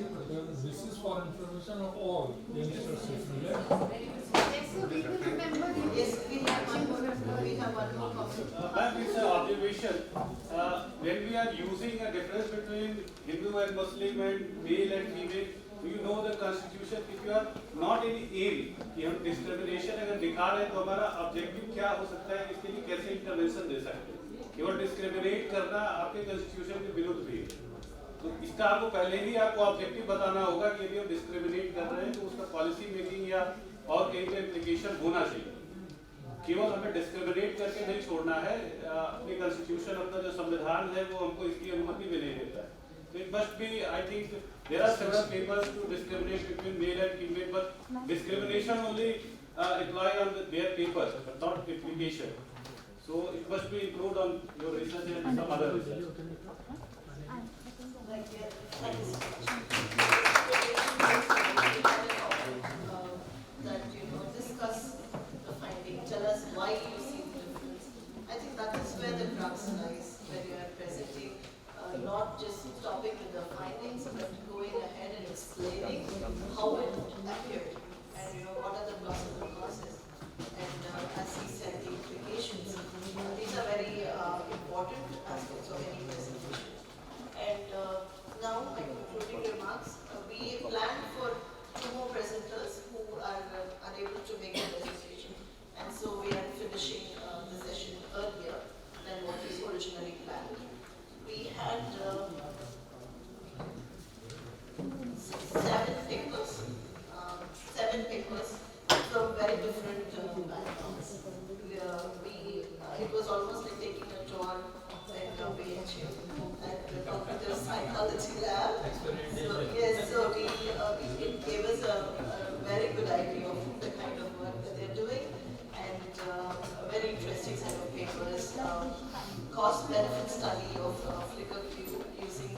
this is for information of all. Youngsters, Yes, so we will remember the Yes, we have one more comment. Ma'am, it's an observation. When we are using a difference between Hindu and Muslim and male and female, do you know the constitution? If you are not in aim कि हम discrimination अगर दिखा रहे हैं तो हमारा objective क्या हो सकता है, इसके लिए कैसे intervention दे सकते हैं? केवल discriminate करना आपके constitution के विरुद्ध भी है। तो इसका आपको पहले ही आपको ऑब्जेक्टिव बताना होगा कि यदि हम डिस्क्रिमिनेट कर रहे हैं तो उसका पॉलिसी मेकिंग या और कहीं पे इम्प्लीकेशन होना चाहिए। केवल हमें डिस्क्रिमिनेट करके नहीं छोड़ना है, अपने कॉन्स्टिट्यूशन अपना जो संविधान है वो हमको इसकी अनुमति भी नहीं देता है। तो it must be, I think there are several papers to discriminate between male and female, but discrimination only apply on their papers but not application. So it must be improved on your research and some other research. That discuss the finding, tell us why you see the difference. I think that is where the crux lies, where you are presenting, not just stopping with the findings, but going ahead and explaining how it appeared and what are the possible causes. And as he said, the implications. These are very important aspects of any presentation. And now, my concluding remarks. We plan for 2 more presenters who are unable to make the presentation, and so we are finishing the session earlier than what was originally planned. We had 7 papers from very different backgrounds. It was almost like taking a tour BHU at the Cognitive Psychology Lab. So, yes, so it gave us a very good idea of the kind of work that they're doing, and a very interesting set of papers, cost-benefit study of flicker cube using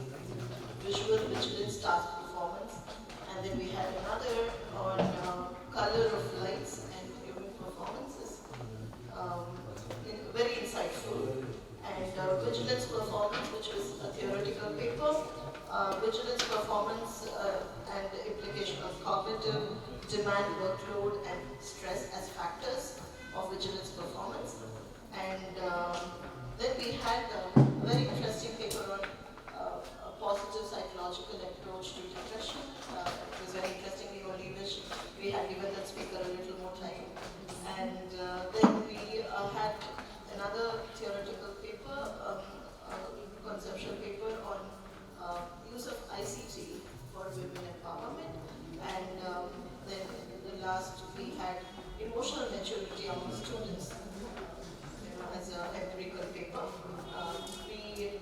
visual vigilance task performance, and then we had another on color of lights and human performances. Very insightful. And vigilance performance, which was a theoretical paper, vigilance performance and the implication of cognitive demand, workload, and stress as factors of vigilance performance. And then we had a very interesting paper on a positive psychological approach to depression. It was very interesting. We only wish we had given that speaker a little more time. And then we had another theoretical paper, conceptual paper on use of ICT for women empowerment. And then in the last we had emotional maturity among students as an empirical paper. We,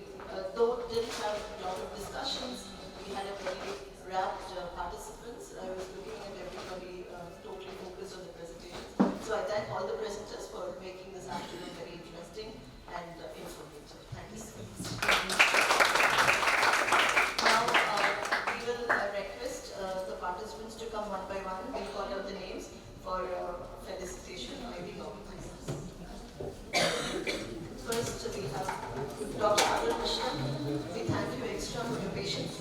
though didn't have a lot of discussions, we had a very rapt participants. I was looking at everybody totally focused on the presentations. So I thank all the presenters for making this afternoon very interesting and informative. Thank you so much. Now we will request the participants to come one by one. We'll call out the names for felicitation by the organizers. First we have Dr. Arul Krishna. We thank you extra for your patience.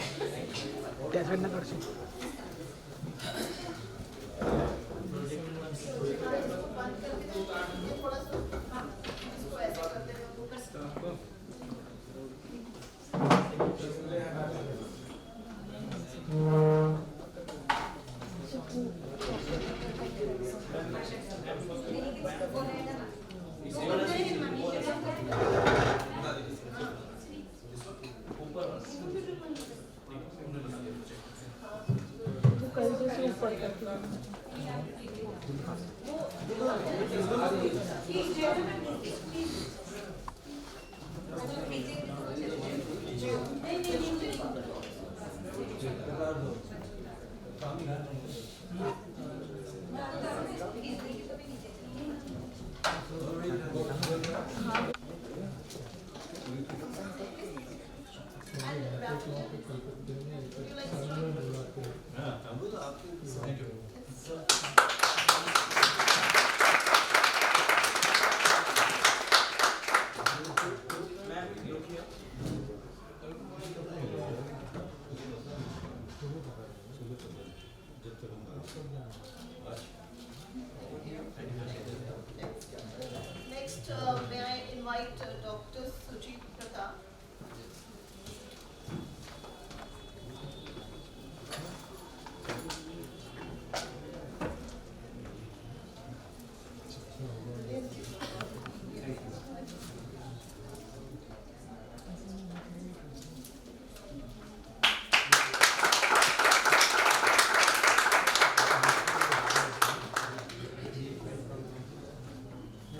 Next, may I invite Dr. Sujit Pratap.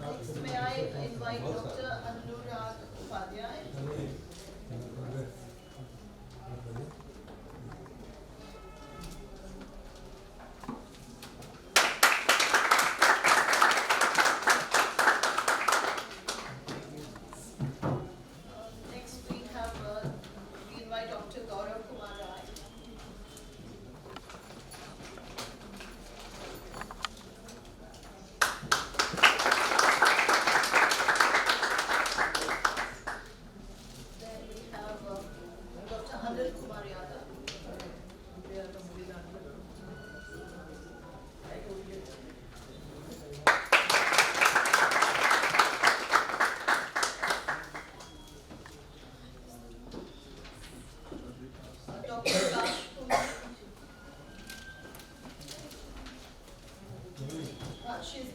Next, may I invite Dr. Anurag Upadhyay. Next, we invite Dr. Gaurav Kumar Rai. Then we have Dr. Anil Kumar Yadav. Dr. Raj Kumar. She's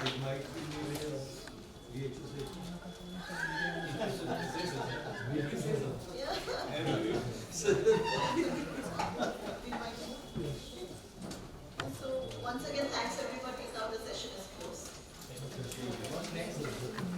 It might be maybe a So once again, thanks everybody. Now the next.